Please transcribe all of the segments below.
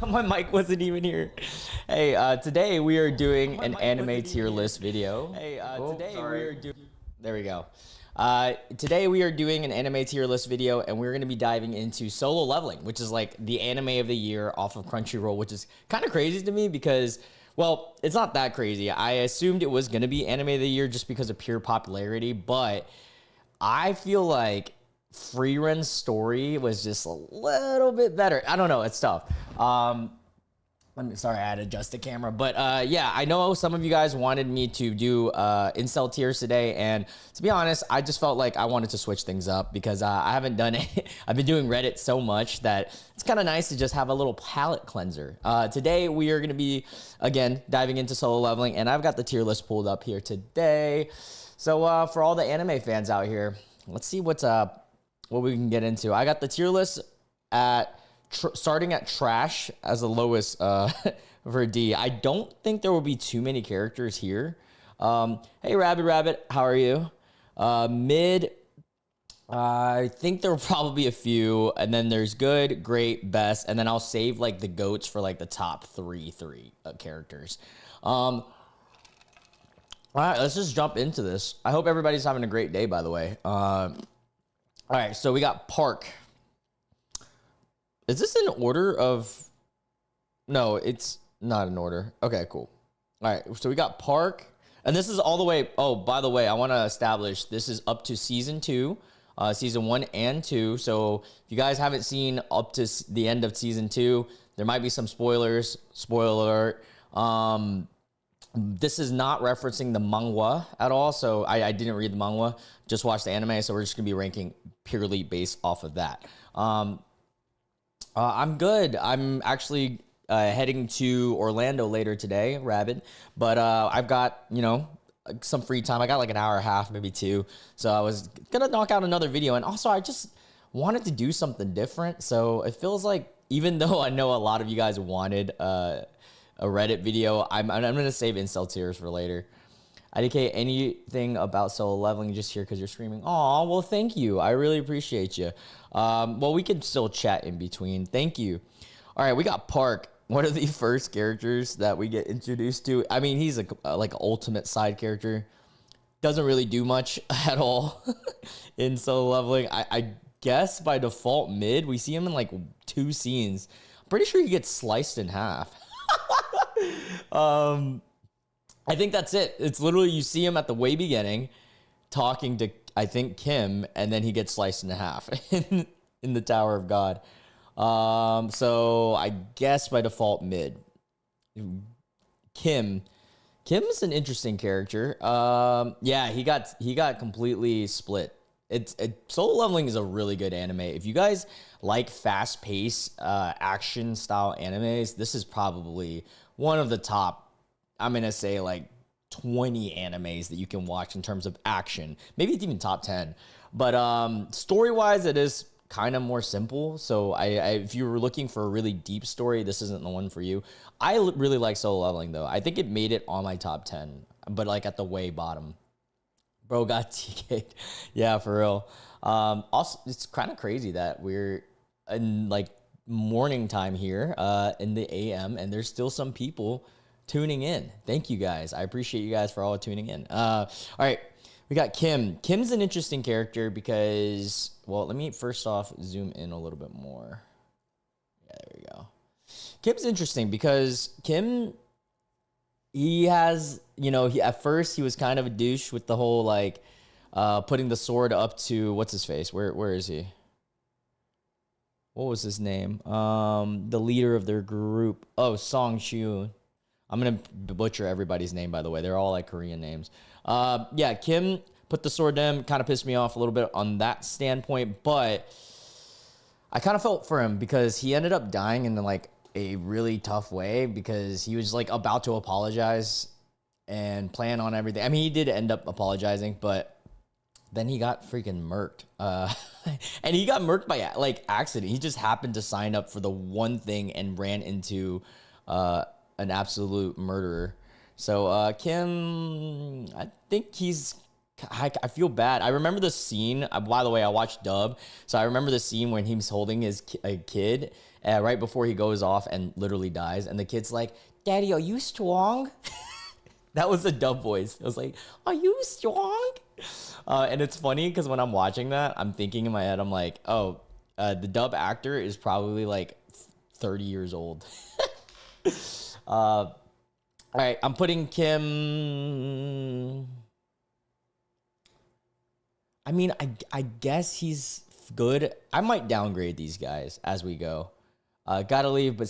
My mic wasn't even here. Hey, today we are doing an anime tier list video. Hey, today we are doing. There we go. Today we are doing an anime tier list video, and we're going to be diving into Solo Leveling, which is like the anime of the year off of Crunchyroll, which is kind of crazy to me because, well, it's not that crazy. I assumed it was going to be anime of the year just because of pure popularity, but I feel like Frieren's story was just a little bit better. I don't know. It's tough. Sorry, I had to adjust the camera. But yeah, I know some of you guys wanted me to do incel tiers today. And to be honest, I just felt like I wanted to switch things up because I haven't done it. I've been doing Reddit so much that it's kind of nice to just have a little palate cleanser. Today, we are going to be, again, diving into Solo Leveling. And I've got the tier list pulled up here today. So for all the anime fans out here, let's see what we can get into. I got the tier list at starting at trash as the lowest for D. I don't think there will be too many characters here. Hey, Rabbit, how are you? Mid, I think there will probably be a few, and then there's good, great, best, and then I'll save like the goats for like the top three characters. All right, let's just jump into this. I hope everybody's having a great day, by the way. All right, so we got Park. Is this in order of... No, it's not in order. Okay, cool. All right, so we got Park. And this is all the way... Oh, by the way, I want to establish this is up to Season 2. Season 1 and 2. So if you guys haven't seen up to the end of Season 2, there might be some spoilers. Spoiler alert. This is not referencing the manga at all, so I didn't read the manga, just watched the anime, so we're just going to be ranking purely based off of that. I'm good. I'm actually heading to Orlando later today, Rabbit, but I've got, some free time. I got like an hour and a half, maybe two, so I was going to knock out another video, and also I just wanted to do something different, so it feels like, even though I know a lot of you guys wanted a Reddit video, I'm going to save incel tiers for later. IDK, anything about Solo Leveling just here because you're streaming? Aw, well, thank you. I really appreciate you. Well, we can still chat in between. Thank you. All right, we got Park. One of the first characters that we get introduced to. I mean, he's like an ultimate side character. Doesn't really do much at all in Solo Leveling. I guess by default mid. We see him in like 2 scenes. I'm pretty sure he gets sliced in half. I think that's it. It's literally you see him at the way beginning talking to, I think, Kim, and then he gets sliced in half in the Tower of God. So I guess by default mid. Kim's an interesting character. Yeah, he got completely split. Solo Leveling is a really good anime. If you guys like fast-paced action style animes, this is probably one of the top, I'm gonna say, like 20 animes that you can watch in terms of action. Maybe it's even top 10. But story-wise, it is kind of more simple. So if you were looking for a really deep story, this isn't the one for you. I really like Solo Leveling though. I think it made it on my top 10, but like at the way bottom. Bro got TK'd. Yeah, for real. Also, it's kind of crazy that we're in like morning time here in the AM, and there's still some people tuning in. Thank you guys. I appreciate you guys for all tuning in. All right, we got Kim. Kim's an interesting character because, well, let me first off zoom in a little bit more. Yeah, there we go. Kim's interesting because Kim, he has, at first he was kind of a douche with the whole like putting the sword up to what's his face? Where is he? What was his name? The leader of their group. Oh, Song Shu. I'm gonna butcher everybody's name, by the way. They're all like Korean names. Yeah, Kim put the sword down. Kind of pissed me off a little bit on that standpoint, but I kind of felt for him because he ended up dying in like a really tough way because he was like about to apologize and plan on everything. I mean, he did end up apologizing, but then he got freaking murked. And he got murked by like accident. He just happened to sign up for the one thing and ran into an absolute murderer. So Kim, I think he's I feel bad. I remember the scene. By the way, I watched dub, so I remember the scene when he was holding his a kid right before he goes off and literally dies, and the kid's like, "Daddy, are you strong?" That was the dub voice. I was like, "Are you strong?" And it's funny because when I'm watching that, I'm thinking in my head, I'm like, "Oh, the dub actor is probably like 30 years old." All right, I'm putting Kim. I mean, I guess he's good. I might downgrade these guys as we go. Gotta leave, but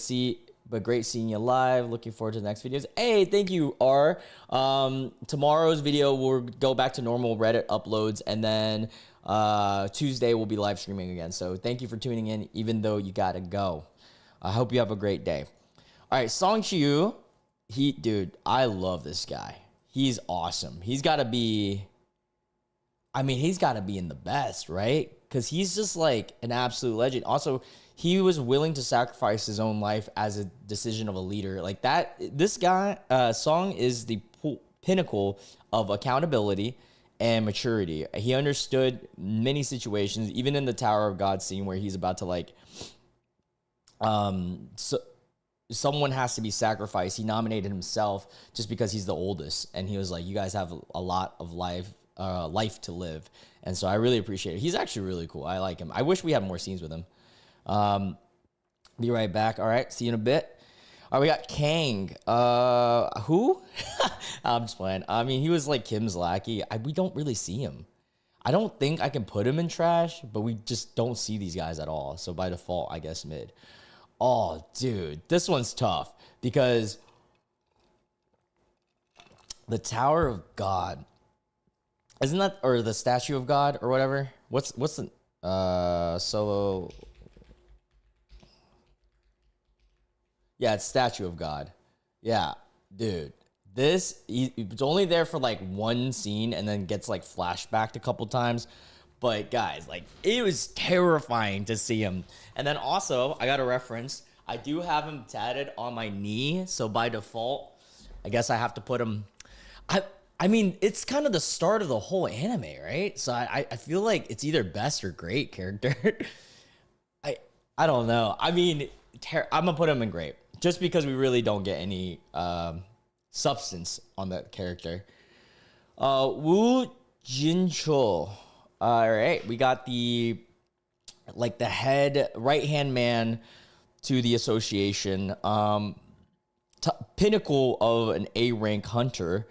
great seeing you live. Looking forward to the next videos. Hey, thank you, R. Tomorrow's video will go back to normal Reddit uploads, and then Tuesday we'll be live streaming again. So thank you for tuning in, even though you gotta go. I hope you have a great day. All right, Song Chiu, dude, I love this guy. He's awesome. He's got to be in the best, right? Because he's just like an absolute legend. Also, he was willing to sacrifice his own life as a decision of a leader. Like that, this guy, Song is the pinnacle of accountability and maturity. He understood many situations, even in the Tower of God scene where he's about to like, someone has to be sacrificed. He nominated himself just because he's the oldest, and he was like, "You guys have a lot of life to live," and so I really appreciate it. He's actually really cool. I like him. I wish we had more scenes with him. Be right back. All right, see you in a bit. All right, we got Kang. Who? I'm just playing. I mean, he was like Kim's lackey. We don't really see him. I don't think I can put him in trash, but we just don't see these guys at all. So by default, I guess mid. Oh, dude, this one's tough because the Tower of God, isn't that, or the Statue of God or whatever? What's the solo? Yeah, it's Statue of God. Yeah, dude, it's only there for like one scene and then gets like flashbacked a couple times. But guys, like, it was terrifying to see him. And then also, I got a reference. I do have him tatted on my knee. So by default, I guess I have to put him. I mean, it's kind of the start of the whole anime, right? So I feel like it's either best or great character. I don't know. I mean, I'm going to put him in great. Just because we really don't get any substance on that character. Wu Jinchul. All right, we got the head right-hand man to the association, pinnacle of an A-rank hunter.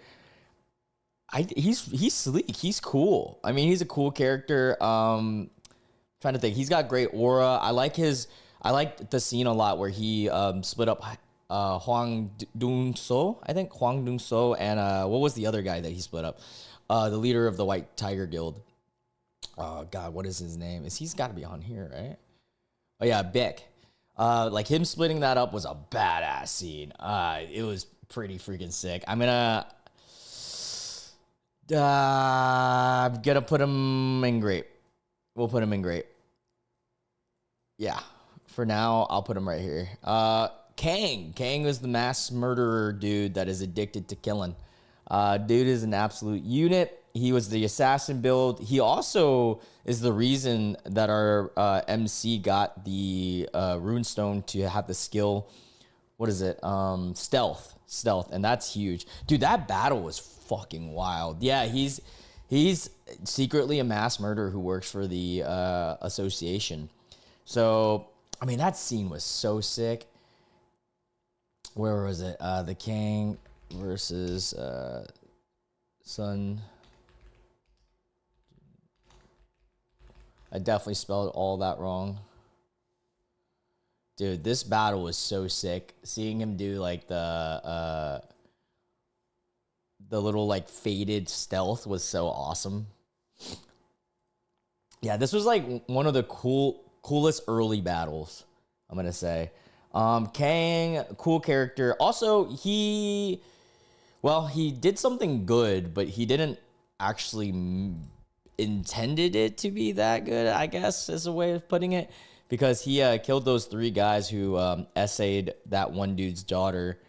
He's sleek. He's cool. I mean, he's a cool character. Trying to think. He's got great aura. I like the scene a lot where he split up Hwang Dong-so. I think Hwang Dong-so and what was the other guy that he split up? The leader of the White Tiger Guild. Oh God, what is his name? He's got to be on here, right? Oh yeah, Beck. Like him splitting that up was a badass scene. It was pretty freaking sick. I'm gonna put him in great. We'll put him in great. Yeah, for now I'll put him right here. Kang. Kang is the mass murderer dude that is addicted to killing. Dude is an absolute unit. He was the assassin build. He also is the reason that our MC got the runestone to have the skill. What is it? Stealth, and that's huge, dude. That battle was fucking wild. Yeah, he's secretly a mass murderer who works for the association. So I mean, that scene was so sick. Where was it? The Kang versus Sun. I definitely spelled all that wrong. Dude, this battle was so sick. Seeing him do like the little like faded stealth was so awesome. Yeah, this was like one of the coolest early battles, I'm gonna say. Kang, cool character. Also, he did something good, but he didn't actually intended it to be that good, I guess, is a way of putting it, because he killed those 3 guys who essayed that one dude's daughter,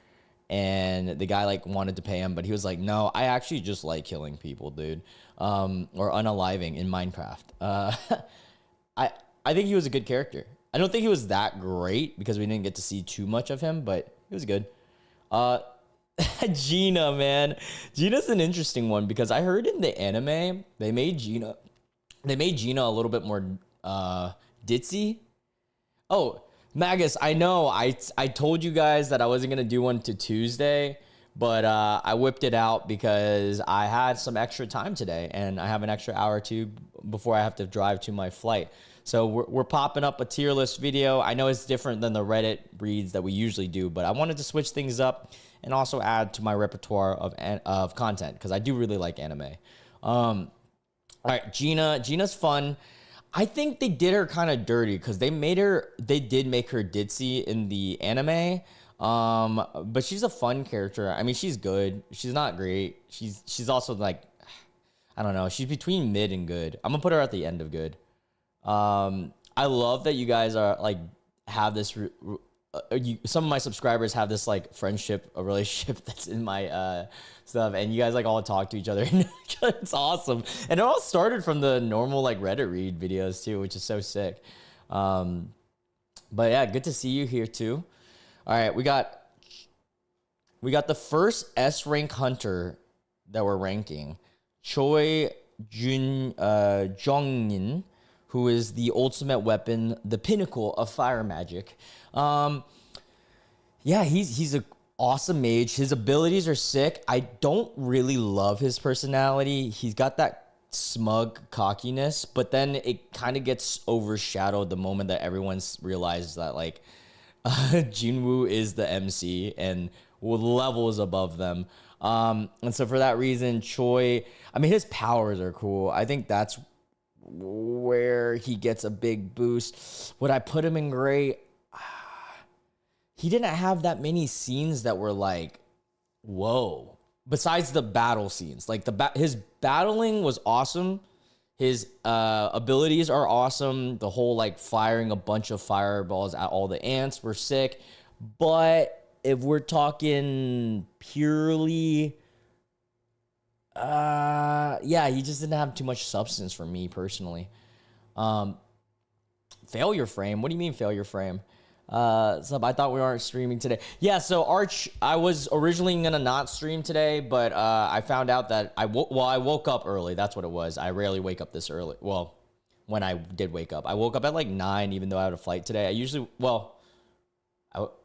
and the guy like wanted to pay him, but he was like, no, I actually just like killing people, dude, or unaliving in Minecraft. I think he was a good character. I don't think he was that great because we didn't get to see too much of him, but he was good. Gina, man. Gina's an interesting one because I heard in the anime they made Gina a little bit more ditzy. Oh, Magus, I know I told you guys that I wasn't gonna do one to Tuesday, but I whipped it out because I had some extra time today and I have an extra hour or two before I have to drive to my flight. So we're popping up a tier list video. I know it's different than the Reddit reads that we usually do, but I wanted to switch things up and also add to my repertoire of content because I do really like anime. All right, Gina's fun. I think they did her kind of dirty because they did make her ditzy in the anime. But she's a fun character. I mean, she's good. She's not great. She's also like, I don't know. She's between mid and good. I'm gonna put her at the end of good. I love that you guys are like have this. Some of my subscribers have this like a relationship that's in my stuff, and you guys like all talk to each other. It's awesome, and it all started from the normal like Reddit read videos too, which is so sick. But yeah, good to see you here too. All right, we got the first S rank hunter that we're ranking, Choi Jongin, who is the ultimate weapon, the pinnacle of fire magic. Yeah, he's a awesome mage. His abilities are sick. I don't really love his personality. He's got that smug cockiness, but then it kind of gets overshadowed the moment that everyone's realized that like Jinwoo is the MC and levels above them. And so for that reason, Choi, I mean, his powers are cool. I think that's where he gets a big boost. Would I put him in great? He didn't have that many scenes that were like, whoa. Besides the battle scenes, like his battling was awesome. His abilities are awesome. The whole like firing a bunch of fireballs at all the ants were sick. But if we're talking purely, yeah, he just didn't have too much substance for me personally. Failure frame. What do you mean failure frame? So I thought we weren't streaming today. Yeah, so Arch, I was originally gonna not stream today, but I found out that I woke up early. That's what it was. I rarely wake up this early. Well, when I did wake up, I woke up at like 9, even though I had a flight today. I usually,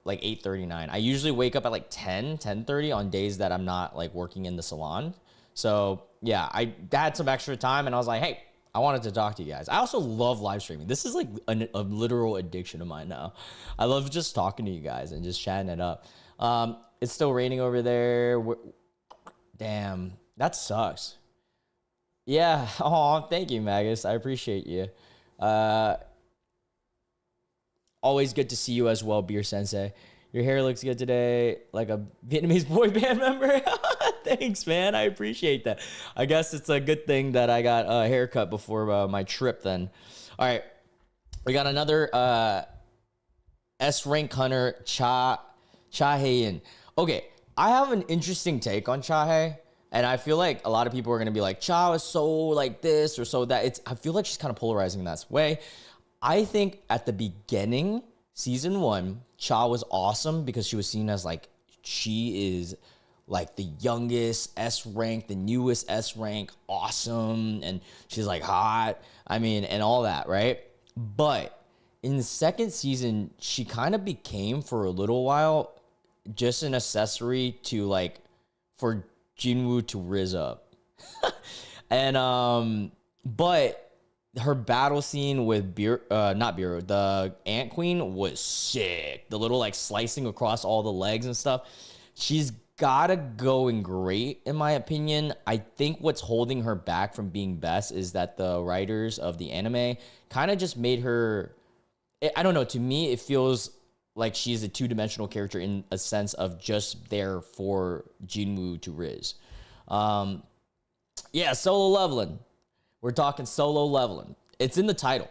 like 8:39. I usually wake up at like 10:30 on days that I'm not like working in the salon. So yeah, I had some extra time and I was like, hey, I wanted to talk to you guys. I also love live streaming. This is like a literal addiction of mine now. I love just talking to you guys and just chatting it up. It's still raining over there. Damn, that sucks. Yeah. Oh, thank you, Magus. I appreciate you. Always good to see you as well, Beer Sensei. Your hair looks good today, like a Vietnamese boy band member. Thanks, man. I appreciate that. I guess it's a good thing that I got a haircut before my trip then. All right. We got another S rank hunter, Cha Hae-in. Okay. I have an interesting take on Cha Hae, and I feel like a lot of people are going to be like, Cha is so like this or so that. I feel like she's kind of polarizing in that way. I think at the beginning, season 1, Cha was awesome because she was seen as like, she is like the youngest S rank, the newest S rank, awesome. And she's like hot. I mean, and all that, right? But in the second season, she kind of became for a little while just an accessory to like, for Jinwoo to rizz up. And, but her battle scene with the Ant Queen was sick. The little like slicing across all the legs and stuff. She's gotta go in great, in my opinion. I think what's holding her back from being best is that the writers of the anime kind of just made her, I don't know, to me, it feels like she's a two-dimensional character in a sense of just there for Jinwoo to rizz. Yeah, solo leveling. We're talking solo leveling. It's in the title.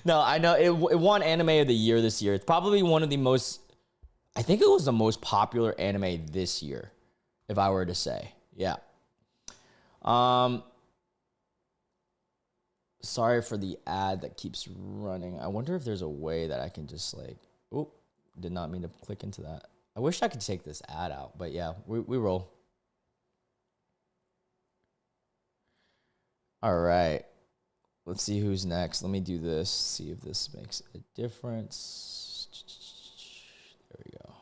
No, I know it won Anime of the Year this year. It's probably one of the most, I think it was the most popular anime this year, if I were to say. Yeah. Um, Sorry for the ad that keeps running. I wonder if there's a way that I can just like, oh, did not mean to click into that. I wish I could take this ad out, but yeah, we roll. All right. Let's see who's next. Let me do this. See if this makes a difference. There we go.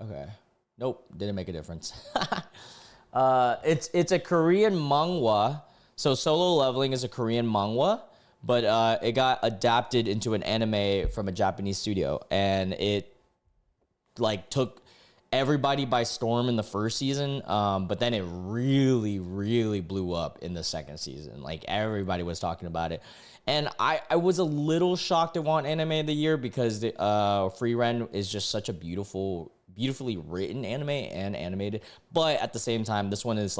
Okay. Nope, didn't make a difference. It's a Korean manhwa. So Solo Leveling is a Korean manhwa, but it got adapted into an anime from a Japanese studio, and it like took everybody by storm in the first season. But then it really blew up in the second season. Like everybody was talking about it. And I was a little shocked it won anime of the year because Free Ren is just such a beautifully written anime and animated. But at the same time, this is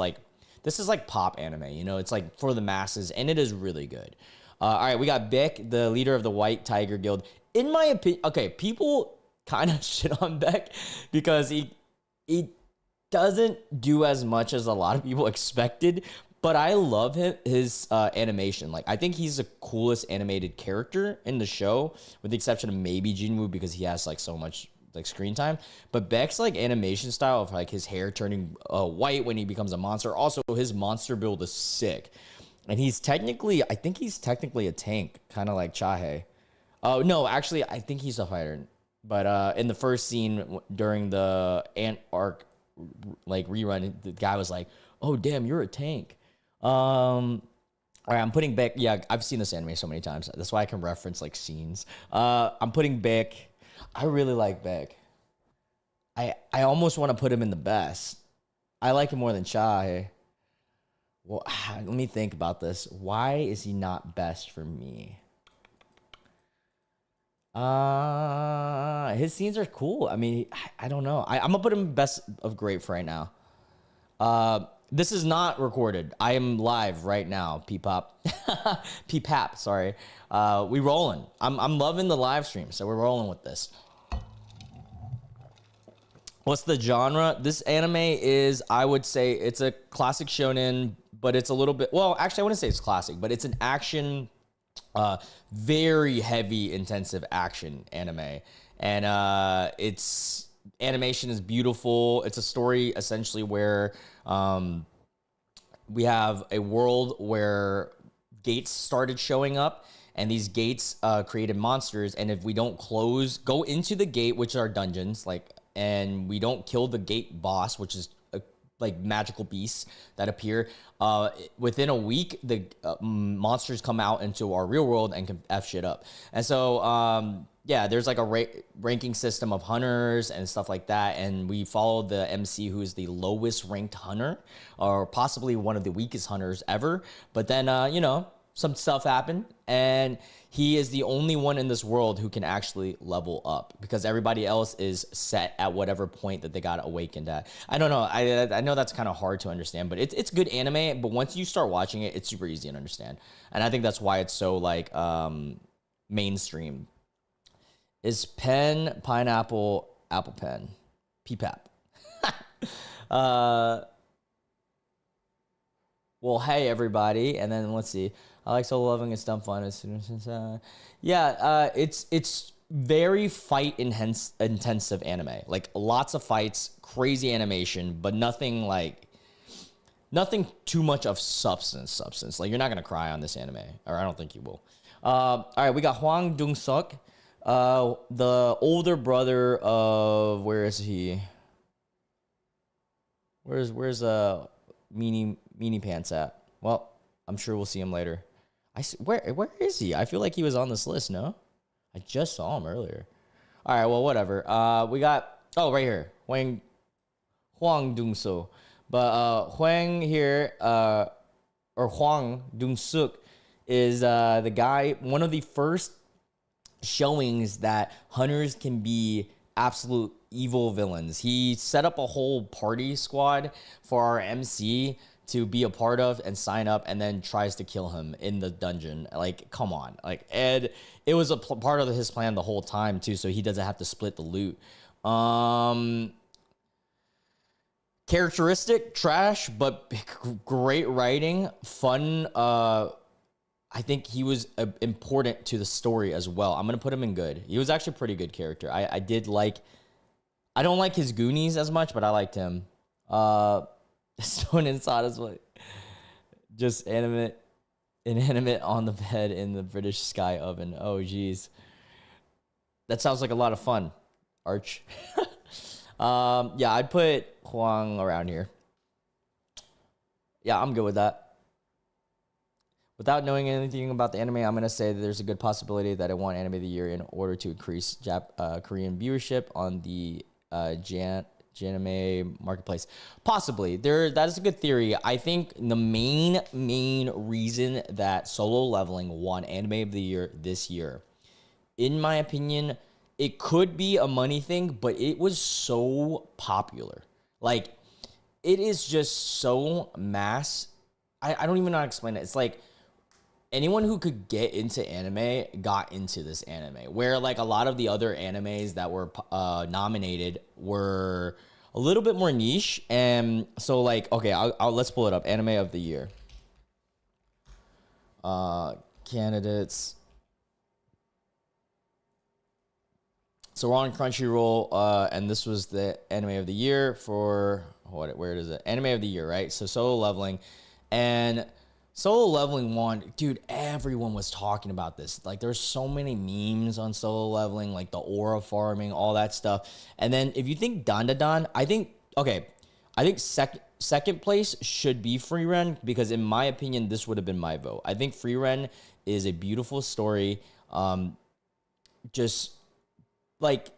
like pop anime, you know, it's like for the masses, and it is really good. All right, we got Beck, the leader of the White Tiger Guild. In my opinion, okay, people kind of shit on Beck because he doesn't do as much as a lot of people expected, but I love his animation. Like, I think he's the coolest animated character in the show, with the exception of maybe Jinwoo because he has like so much like screen time. But Beck's like animation style of like his hair turning white when he becomes a monster. Also, his monster build is sick. And I think he's technically a tank, kind of like Chahe. Oh, no, actually, I think he's a fighter. But in the first scene during the Ant arc like rerun, the guy was like, "Oh, damn, you're a tank." All right, I'm putting Beck. Yeah, I've seen this anime so many times. That's why I can reference like scenes. I'm putting Beck. I really like Beck. I almost want to put him in the best. I like him more than Chahe. Well, let me think about this. Why is he not best for me? His scenes are cool. I mean, I don't know. I'm gonna put him best of great for right now. This is not recorded. I am live right now. P-pop, P-pap. Sorry. We rolling. I'm loving the live stream, so we're rolling with this. What's the genre? This anime is, I would say, it's a classic shonen, but it's a little bit. Well, actually, I wouldn't say it's classic, but it's an action. Very heavy, intensive action anime, and its animation is beautiful. It's a story essentially where we have a world where gates started showing up, and these gates created monsters. And if we don't go into the gate, which are dungeons, and we don't kill the gate boss, which is like magical beasts that appear, within a week, the monsters come out into our real world and can F shit up. And so, yeah, there's like a ranking system of hunters and stuff like that. And we follow the MC, who is the lowest ranked hunter, or possibly one of the weakest hunters ever. But then, some stuff happened, and he is the only one in this world who can actually level up because everybody else is set at whatever point that they got awakened at. I don't know. I know that's kind of hard to understand, but it's good anime. But once you start watching it, it's super easy to understand, and I think that's why it's so like mainstream. Is pen pineapple apple pen? P-pap. Well, hey everybody, and then let's see. I like Solo Leveling. It's dumb fun. It's very fight intensive anime. Like lots of fights, crazy animation, but nothing too much of substance. Like you're not gonna cry on this anime, or I don't think you will. All right, we got Hwang Dong-suk, the older brother of, where is he? Where's Meanie Pants at? Well, I'm sure we'll see him later. Where is he? I feel like he was on this list, no? I just saw him earlier. All right, well, whatever. We got, right here. Hwang Dong-suk. But Hwang here, or Hwang Dong-suk, is the guy, one of the first showings that hunters can be absolute evil villains. He set up a whole party squad for our MC to be a part of and sign up, and then tries to kill him in the dungeon. Like, come on. Like, Ed, it was a part of his plan the whole time too, so he doesn't have to split the loot. Characteristic trash, but great writing, fun. I think he was important to the story as well. I'm gonna put him in good. He was actually a pretty good character. I did like. I don't like his Goonies as much, but I liked him. Stone inside is like just inanimate on the bed in the British sky oven. Oh, geez, that sounds like a lot of fun. Arch. Yeah, I'd put Huang around here. Yeah, I'm good with that. Without knowing anything about the anime, I'm going to say that there's a good possibility that I won Anime of the Year in order to increase Korean viewership on the Janime marketplace. Possibly. That is a good theory. I think the main reason that Solo Leveling won Anime of the Year this year, in my opinion, it could be a money thing, but it was so popular. Like, it is just so mass. I don't even know how to explain it. It's like, anyone who could get into anime got into this anime, where like a lot of the other animes that were nominated were a little bit more niche. And so like, okay, let's pull it up. Anime of the Year. Candidates. So we're on Crunchyroll, and this was the Anime of the Year for, where is it? Anime of the Year, right? So Solo Leveling. And Solo Leveling won, dude, everyone was talking about this. Like, there's so many memes on Solo Leveling, like the aura farming, all that stuff. And then if you think Dandadan, I think second place should be Frieren, because in my opinion, this would have been my vote. I think Frieren is a beautiful story. Just like,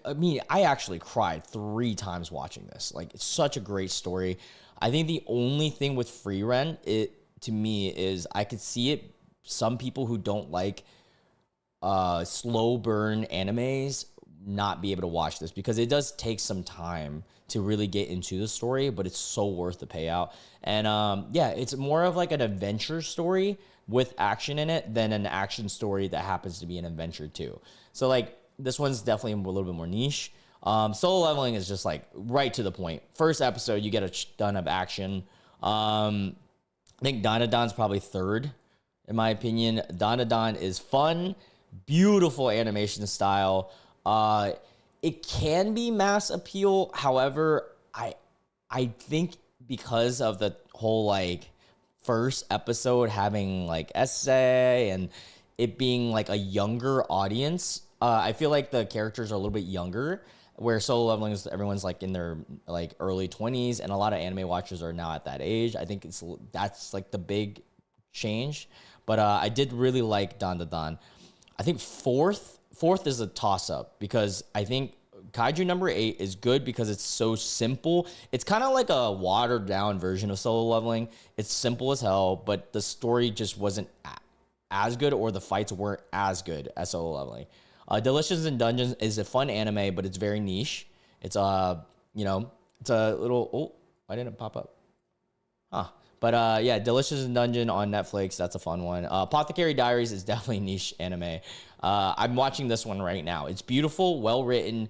I mean, I actually cried 3 times watching this. Like, it's such a great story. I think the only thing with Frieren, to me, is I could see it. Some people who don't like slow burn animes not be able to watch this, because it does take some time to really get into the story, but it's so worth the payout. And yeah, it's more of like an adventure story with action in it than an action story that happens to be an adventure too. So like, this one's definitely a little bit more niche. Solo Leveling is just like right to the point. First episode, you get a ton of action. I think Dandadan's probably third, in my opinion. Dandadan is fun, beautiful animation style. It can be mass appeal. However, I think because of the whole like first episode having like essay and it being like a younger audience, I feel like the characters are a little bit younger. Where Solo Leveling is, everyone's like in their like early 20s, and a lot of anime watchers are now at that age. I think that's like the big change. But I did really like Dandadan. I think fourth is a toss up, because I think Kaiju number 8 is good because it's so simple. It's kind of like a watered down version of Solo Leveling. It's simple as hell, but the story just wasn't as good, or the fights weren't as good as Solo Leveling. Delicious in Dungeons is a fun anime, but it's very niche. It's you know, it's a little, oh, why didn't it pop up? Huh. But yeah, Delicious in Dungeon on Netflix, that's a fun one. Apothecary Diaries is definitely niche anime. I'm watching this one right now. It's beautiful, well written.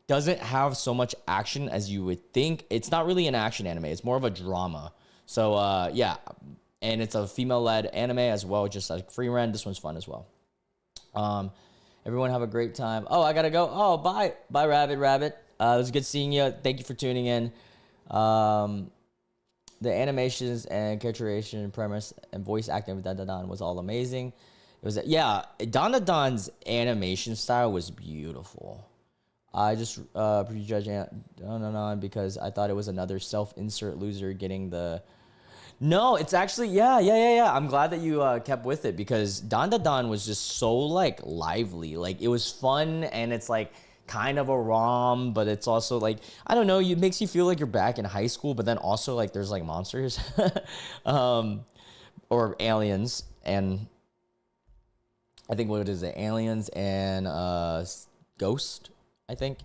Doesn't have so much action as you would think. It's not really an action anime. It's more of a drama. So yeah, and it's a female-led anime as well, just like Frieren. This one's fun as well. Everyone have a great time. Oh, I gotta go. Oh, bye. Bye, Rabbit. It was good seeing you. Thank you for tuning in. The animations and characterization, premise, and voice acting of Dandadan was all amazing. It was, yeah, Dandadan's animation style was beautiful. I just prejudged Dandadan because I thought it was another self-insert loser getting the... No, it's actually, yeah. I'm glad that you kept with it, because Dandadan was just so like lively. Like, it was fun, and it's like kind of a rom, but it's also like, I don't know, it makes you feel like you're back in high school, but then also like there's like monsters or aliens, and I think what is it, aliens and ghost, I think.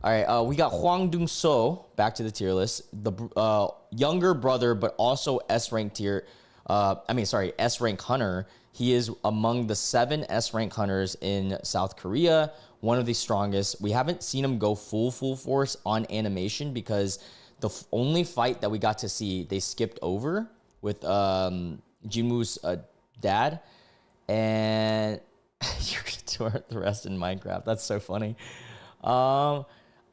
All right, we got Huang Dong So back to the tier list. The younger brother, but also S rank tier. S rank hunter. He is among the 7 S rank hunters in South Korea. One of the strongest. We haven't seen him go full force on animation because the only fight that we got to see, they skipped over with Jinwoo's dad, and you're gonna do the rest in Minecraft. That's so funny. I'm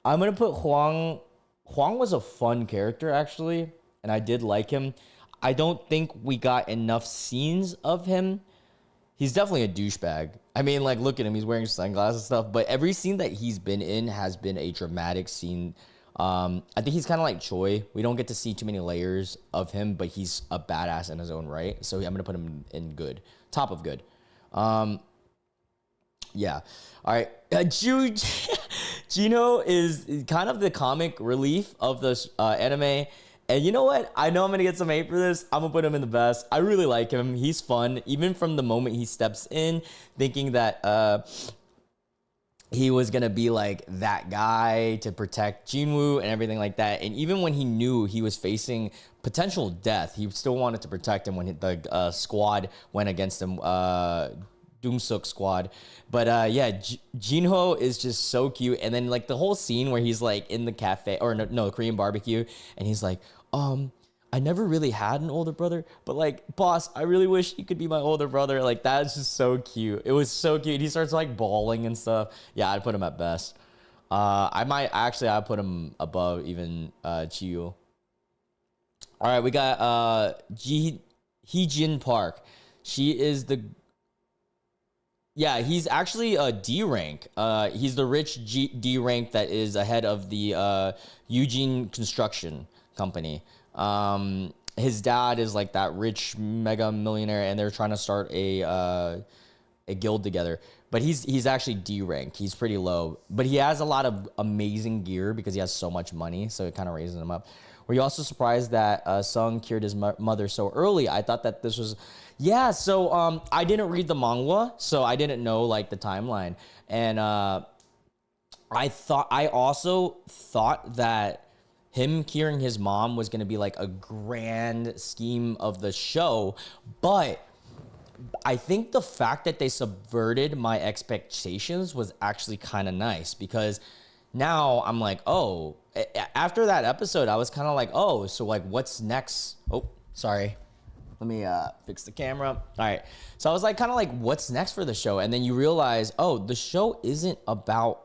gonna put Huang. Huang was a fun character actually, and I did like him. I don't think we got enough scenes of him. He's definitely a douchebag. I mean, like, look at him. He's wearing sunglasses and stuff. But every scene that he's been in has been a dramatic scene. I think he's kind of like Choi. We don't get to see too many layers of him, but he's a badass in his own right. So I'm going to put him in good. Top of good. Yeah. All right. Gino is kind of the comic relief of this anime. And you know what? I know I'm going to get some hate for this. I'm going to put him in the best. I really like him. He's fun. Even from the moment he steps in, thinking that he was going to be like that guy to protect Jinwoo and everything like that. And even when he knew he was facing potential death, he still wanted to protect him when the squad went against him. Doomsuk squad. But yeah, Jinho is just so cute. And then like the whole scene where he's like in the cafe or no Korean barbecue, and he's like, I never really had an older brother, but like, boss, I really wish you could be my older brother. Like, that's just so cute. It was so cute. He starts like bawling and stuff. Yeah, I'd put him at best. I'd put him above even Chiyu. All right, we got Heejin Park. She is the Yeah, he's actually a D rank. He's the rich D rank that is ahead of the Eugene Construction Company. His dad is like that rich mega millionaire, and they're trying to start a guild together. But he's actually D rank. He's pretty low, but he has a lot of amazing gear because he has so much money. So it kind of raises him up. Were you also surprised that Sung cured his mother so early? I thought that this was. Yeah, so I didn't read the manga, so I didn't know like the timeline, and I also thought that him curing his mom was gonna be like a grand scheme of the show, but I think the fact that they subverted my expectations was actually kind of nice because now I'm like, oh, after that episode, I was kind of like, oh, so like what's next? Oh, sorry. Let me fix the camera. All right. So I was like, kind of like, what's next for the show? And then you realize, oh, the show isn't about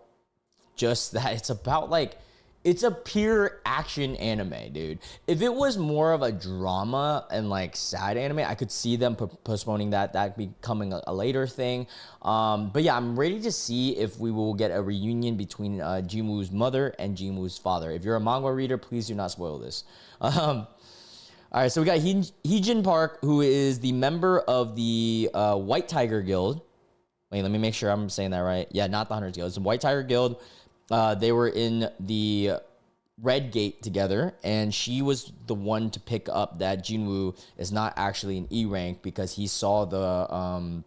just that. It's about like, it's a pure action anime, dude. If it was more of a drama and like sad anime, I could see them postponing that becoming a later thing. But yeah, I'm ready to see if we will get a reunion between Jinwoo's mother and Jinwoo's father. If you're a manga reader, please do not spoil this. All right, so we got Heejin Park, who is the member of the White Tiger Guild. Wait, let me make sure I'm saying that right. Yeah, not the Hunters Guild. It's the White Tiger Guild. They were in the Red Gate together, and she was the one to pick up that Jinwoo is not actually an E rank because he saw the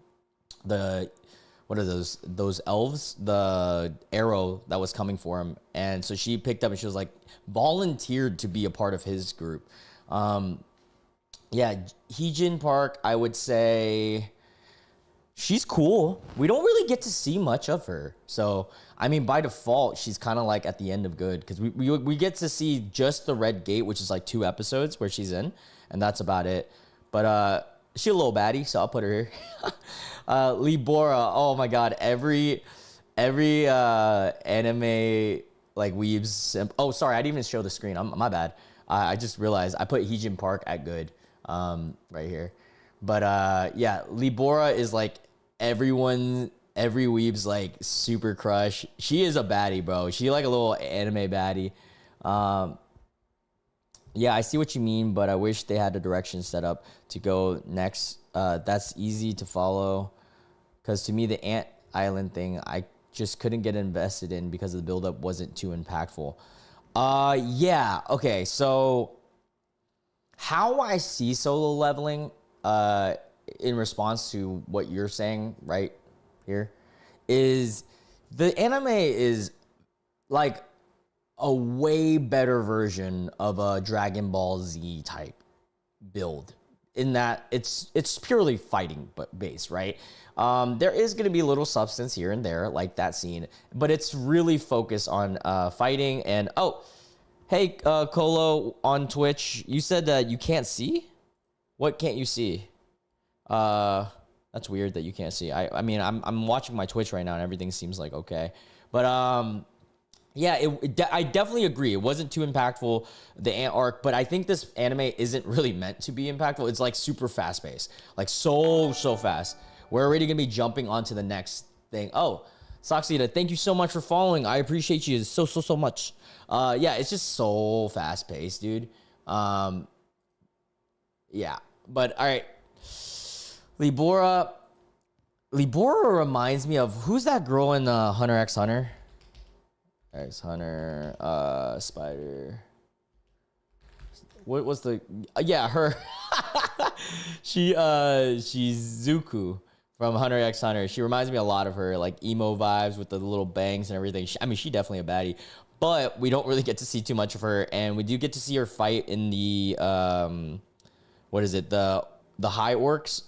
what are those elves, the arrow that was coming for him, and so she picked up and she was like volunteered to be a part of his group. Yeah, Heejin Park, I would say she's cool. We don't really get to see much of her. So, I mean, by default, she's kind of like at the end of good because we get to see just the Red Gate, which is like 2 episodes where she's in, and that's about it. But she's a little baddie, so I'll put her here. Libora, oh my god, every anime like weebs. Oh, sorry, I didn't even show the screen. My bad. I just realized I put Heejin Park at good right here. But yeah, Libora is like every weeb's like super crush. She is a baddie, bro. She like a little anime baddie. Yeah, I see what you mean, but I wish they had the direction set up to go next. That's easy to follow. Because to me, the Ant Island thing, I just couldn't get invested in because the buildup wasn't too impactful. Yeah, okay, so how I see solo leveling in response to what you're saying right here is the anime is like a way better version of a Dragon Ball Z type build in that it's purely fighting but based, right? There is going to be a little substance here and there, like that scene, but it's really focused on fighting. And oh, hey, Colo on Twitch, you said that you can't see. What can't you see? That's weird that you can't see. I mean, I'm watching my Twitch right now, and everything seems like okay, but yeah, I definitely agree. It wasn't too impactful, the Ant arc, but I think this anime isn't really meant to be impactful. It's like super fast paced, like so fast. We're already gonna be jumping onto the next thing. Oh, Soxita, thank you so much for following. I appreciate you so much. Yeah, it's just so fast paced, dude. Yeah, but all right, Libora. Libora reminds me of who's that girl in Hunter x Hunter? X Hunter, Spider. What was the? Yeah, her. She's Zuko from Hunter x Hunter. She reminds me a lot of her, like emo vibes with the little bangs and everything. I mean, she definitely a baddie, but we don't really get to see too much of her, and we do get to see her fight in the what is it? The High Orcs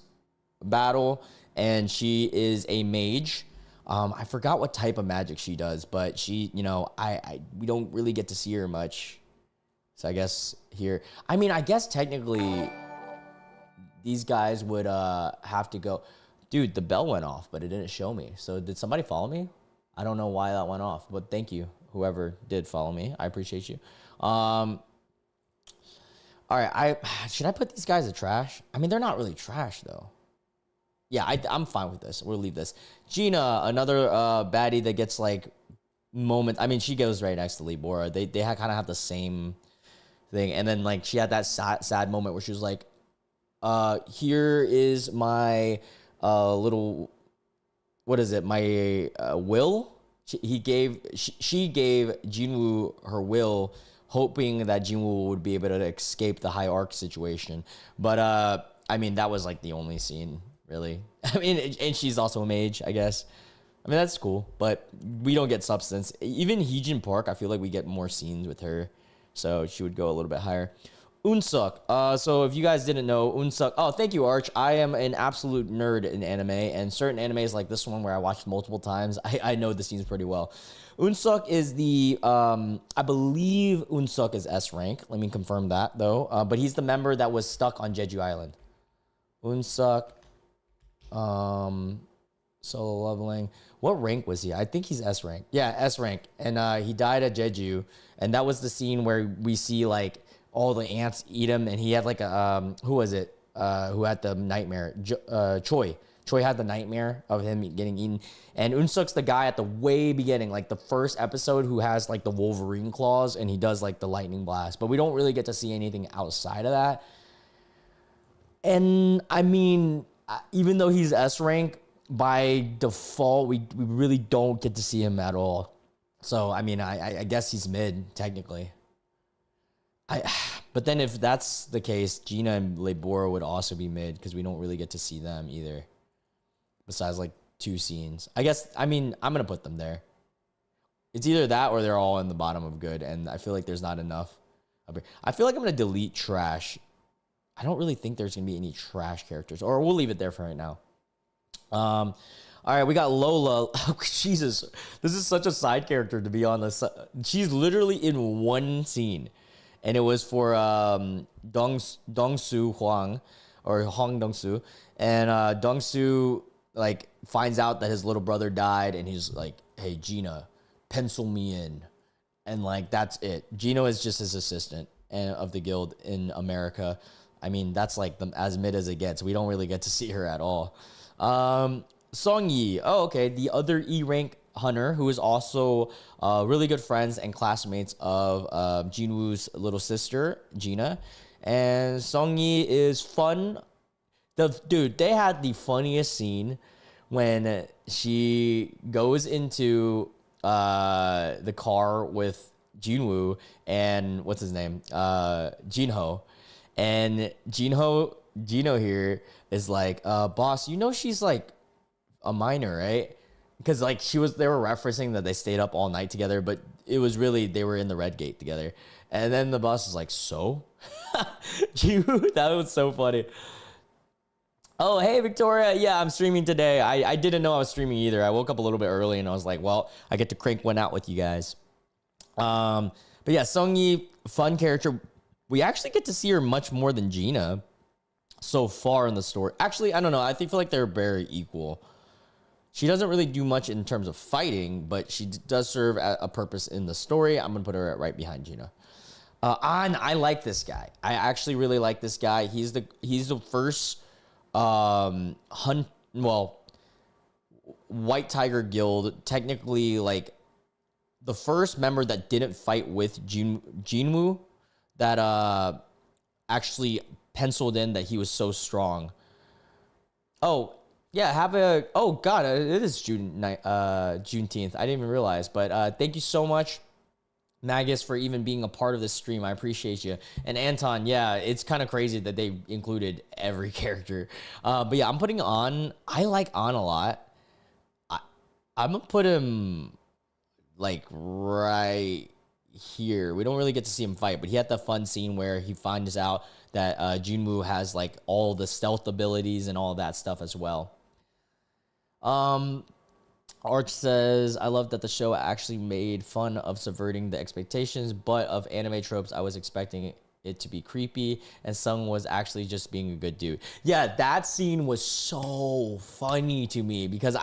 battle, and she is a mage. I forgot what type of magic she does, but she, you know, we don't really get to see her much. So I guess here, I mean, I guess technically these guys would have to go. Dude, the bell went off, but it didn't show me. So did somebody follow me? I don't know why that went off, but thank you, whoever did follow me. I appreciate you. All right, should I put these guys in trash? I mean, they're not really trash though. Yeah, I'm fine with this. We'll leave this. Gina, another baddie that gets like moment. I mean, she goes right next to Libora. They kind of have the same thing. And then like she had that sad moment where she was like, here is my little, what is it? My will. She gave Jinwoo her will, hoping that Jinwoo would be able to escape the High Arc situation. But I mean, that was like the only scene. Really? I mean, and she's also a mage, I guess. I mean, that's cool, but we don't get substance. Even Heejin Park, I feel like we get more scenes with her, so she would go a little bit higher. Unsuk. So if you guys didn't know, Unsuk. Oh, thank you, Arch. I am an absolute nerd in anime, and certain animes like this one where I watched multiple times, I know the scenes pretty well. Unsuk is the, I believe Unsuk is S rank. Let me confirm that, though. But he's the member that was stuck on Jeju Island. Unsuk. Solo leveling. What rank was he? I think he's S rank. Yeah, S rank. And he died at Jeju. And that was the scene where we see like all the ants eat him. And he had like a who was it? Who had the nightmare? Choi. Choi had the nightmare of him getting eaten. And Unsuk's the guy at the way beginning, like the first episode, who has like the Wolverine claws and he does like the lightning blast. But we don't really get to see anything outside of that. And I mean, even though he's S rank, by default, we really don't get to see him at all. So, I mean, I guess he's mid, technically. But then if that's the case, Gina and Libora would also be mid, because we don't really get to see them either. Besides, like, 2 scenes. I guess, I mean, I'm going to put them there. It's either that or they're all in the bottom of good, and I feel like there's not enough. I feel like I'm going to delete trash. I don't really think there's going to be any trash characters. Or we'll leave it there for right now. All right, we got Lola. Oh, Jesus. This is such a side character to be on this. She's literally in one scene. And it was for Dong-su Huang, or Hong Dong-su. And Dong-su, like, finds out that his little brother died. And he's like, hey, Gina, pencil me in. And, like, that's it. Gino is just his assistant of the guild in America. I mean, that's like as mid as it gets. We don't really get to see her at all. Song Yi. Oh, okay. The other E rank hunter who is also really good friends and classmates of Jinwoo's little sister, Gina. And Song Yi is fun. Dude, they had the funniest scene when she goes into the car with Jinwoo and what's his name? Jinho. And Gino here is like, boss, you know she's like a minor, right? Because like they were referencing that they stayed up all night together, but it was really they were in the red gate together. And then the boss was like, so? That was so funny. Oh, hey, Victoria. Yeah, I'm streaming today. I didn't know I was streaming either. I woke up a little bit early and I was like, well, I get to crank one out with you guys. But yeah, Seonggi, fun character. We actually get to see her much more than Gina so far in the story. Actually, I don't know. I feel like they're very equal. She doesn't really do much in terms of fighting, but she does serve a purpose in the story. I'm going to put her right behind Gina. An, I like this guy. I actually really like this guy. He's the first White Tiger Guild, technically like the first member that didn't fight with Jinwoo, that actually penciled in that he was so strong. Oh, yeah, oh god, it is Juneteenth. I didn't even realize, but thank you so much, Magus, for even being a part of this stream. I appreciate you. And Anton, yeah, it's kind of crazy that they included every character. But yeah, I'm putting An. I like An a lot. I'm gonna put him like right here. We don't really get to see him fight, but he had the fun scene where he finds out that Jinwoo has like all the stealth abilities and all that stuff as well. Arch says, I love that the show actually made fun of subverting the expectations, but of anime tropes, I was expecting it to be creepy, and Sung was actually just being a good dude. Yeah, that scene was so funny to me because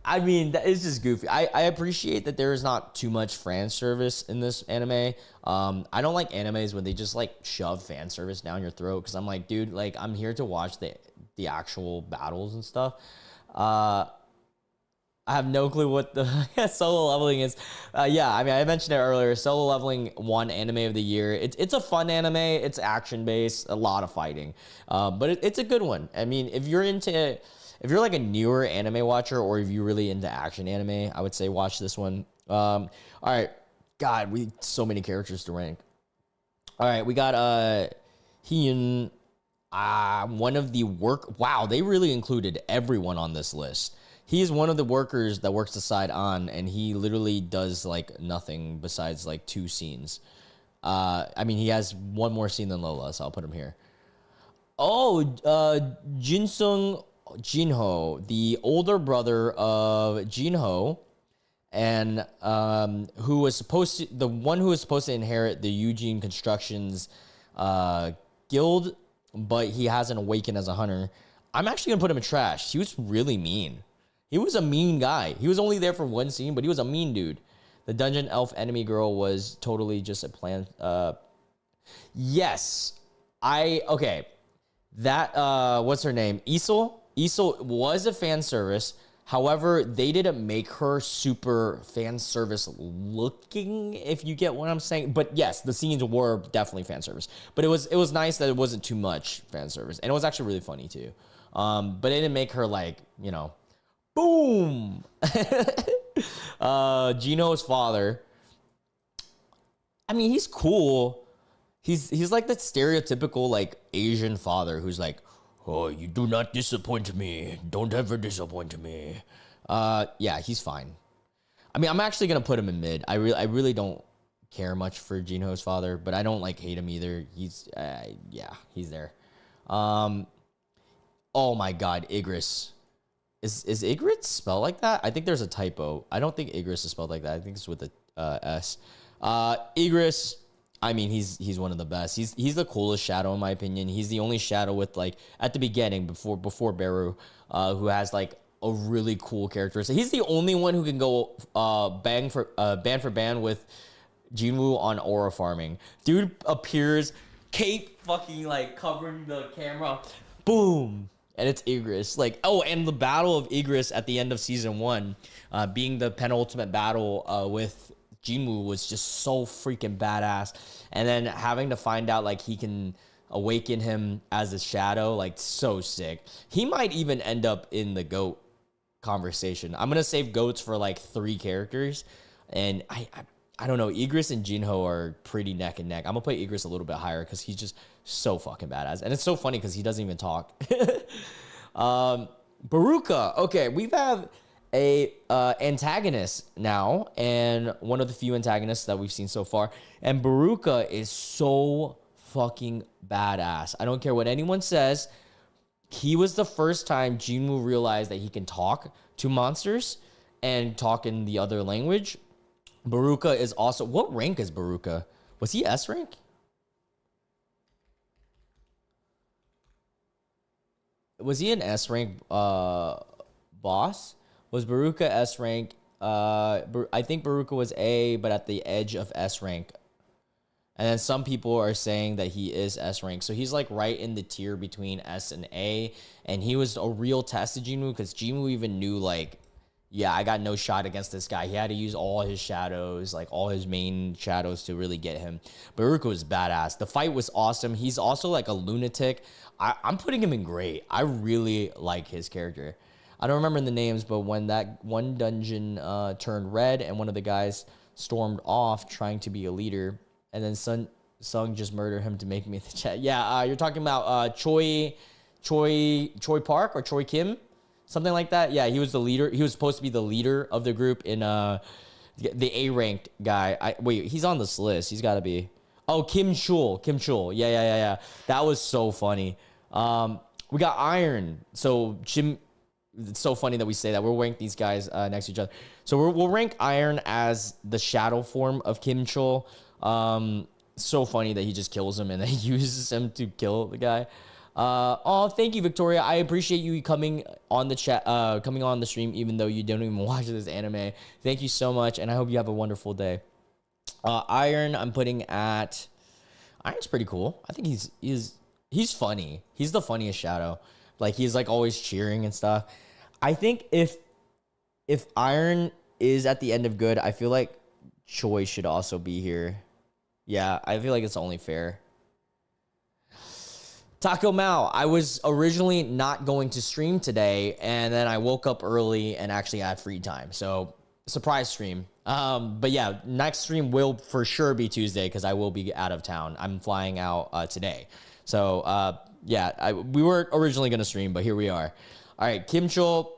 I mean, it's just goofy. I appreciate that there is not too much fan service in this anime. I don't like animes when they just like shove fan service down your throat because I'm like, dude, like I'm here to watch the actual battles and stuff. I have no clue what the Solo Leveling is. Yeah, I mean, I mentioned it earlier. Solo Leveling won Anime of the Year. It's a fun anime. It's action-based, a lot of fighting. But it's a good one. I mean, if you're like a newer anime watcher or if you're really into action anime, I would say watch this one. All right. God, so many characters to rank. All right, we got Hyun. One of the wow, they really included everyone on this list. He is one of the workers that works beside An, and he literally does like nothing besides like 2 scenes. I mean, he has one more scene than Lola, so I'll put him here. Oh, Jinsung Jinho, the older brother of Jinho, and who was the one who was supposed to inherit the Eugene Constructions guild, but he hasn't awakened as a hunter. I'm actually gonna put him in trash. He was really mean. He was a mean guy. He was only there for 1 scene, but he was a mean dude. The dungeon elf enemy girl was totally just a plan. Yes. Okay. That, what's her name? Isol? Isol was a fan service. However, they didn't make her super fan service looking, if you get what I'm saying. But yes, the scenes were definitely fan service. But it was nice that it wasn't too much fan service. And it was actually really funny too. But it didn't make her like, you know, boom. Gino's father. I mean, he's cool. He's like that stereotypical like Asian father who's like, oh, you do not disappoint me. Don't ever disappoint me. Yeah, he's fine. I mean, I'm actually gonna put him in mid. I really don't care much for Jinho's father, but I don't like hate him either. He's yeah, he's there. Oh my God, Igris. Is Igris spelled like that? I think there's a typo. I don't think Igris is spelled like that. I think it's with a S. Igris. I mean, he's one of the best. He's the coolest shadow in my opinion. He's the only shadow with like at the beginning before Beru, who has like a really cool character. So he's the only one who can go band for band with Jinwoo on aura farming. Dude appears, cape fucking like covering the camera, boom, and it's Igris. Like, oh, and the battle of Igris at the end of season 1, being the penultimate battle with Jinwoo was just so freaking badass. And then having to find out like he can awaken him as a shadow, like so sick. He might even end up in the GOAT conversation. I'm gonna save GOATs for like 3 characters, and I don't know. Igris and Jinho are pretty neck and neck. I'm gonna put Igris a little bit higher because he's just so fucking badass, and it's so funny because he doesn't even talk. Baruka. Okay, we have a antagonist now, and one of the few antagonists that we've seen so far. And Baruka is so fucking badass. I don't care what anyone says. He was the first time Jinwoo realized that he can talk to monsters and talk in the other language. Baruka is also, what rank is Baruka? Was he S rank? Was he an S rank boss? Was Baruka S rank? I think Baruka was A, but at the edge of S rank. And then some people are saying that he is S rank. So he's like right in the tier between S and A. And he was a real test to Jinwoo because Jinwoo even knew like, yeah, I got no shot against this guy. He had to use all his shadows, like all his main shadows to really get him. Baruka was badass. The fight was awesome. He's also like a lunatic. I'm putting him in great. I really like his character. I don't remember the names, but when that one dungeon turned red and one of the guys stormed off trying to be a leader, and then Sung just murdered him to make me the chat. Yeah, you're talking about Choi Park or Choi Kim, something like that. Yeah, he was the leader. He was supposed to be the leader of the group in the A ranked guy. Wait, he's on this list. He's got to be. Oh, Kim Chul. Kim Chul. Yeah. That was so funny. We got Iron. So Jim. It's so funny that we say that. We'll rank these guys next to each other. So we'll rank Iron as the shadow form of Kim Chul. So funny that he just kills him and then uses him to kill the guy. Oh, thank you, Victoria. I appreciate you coming on the chat, coming on the stream, even though you don't even watch this anime. Thank you so much, and I hope you have a wonderful day. Iron, I'm putting at. Iron's pretty cool. I think he's funny. He's the funniest shadow. Like he's like always cheering and stuff. I think if Iron is at the end of good, I feel like Choi should also be here. Yeah, I feel like it's only fair. Taco Mao, I was originally not going to stream today, and then I woke up early and actually had free time. So, surprise stream. But yeah, next stream will for sure be Tuesday because I will be out of town. I'm flying out today. So, yeah, we were originally going to stream, but here we are. All right, Kim Chul.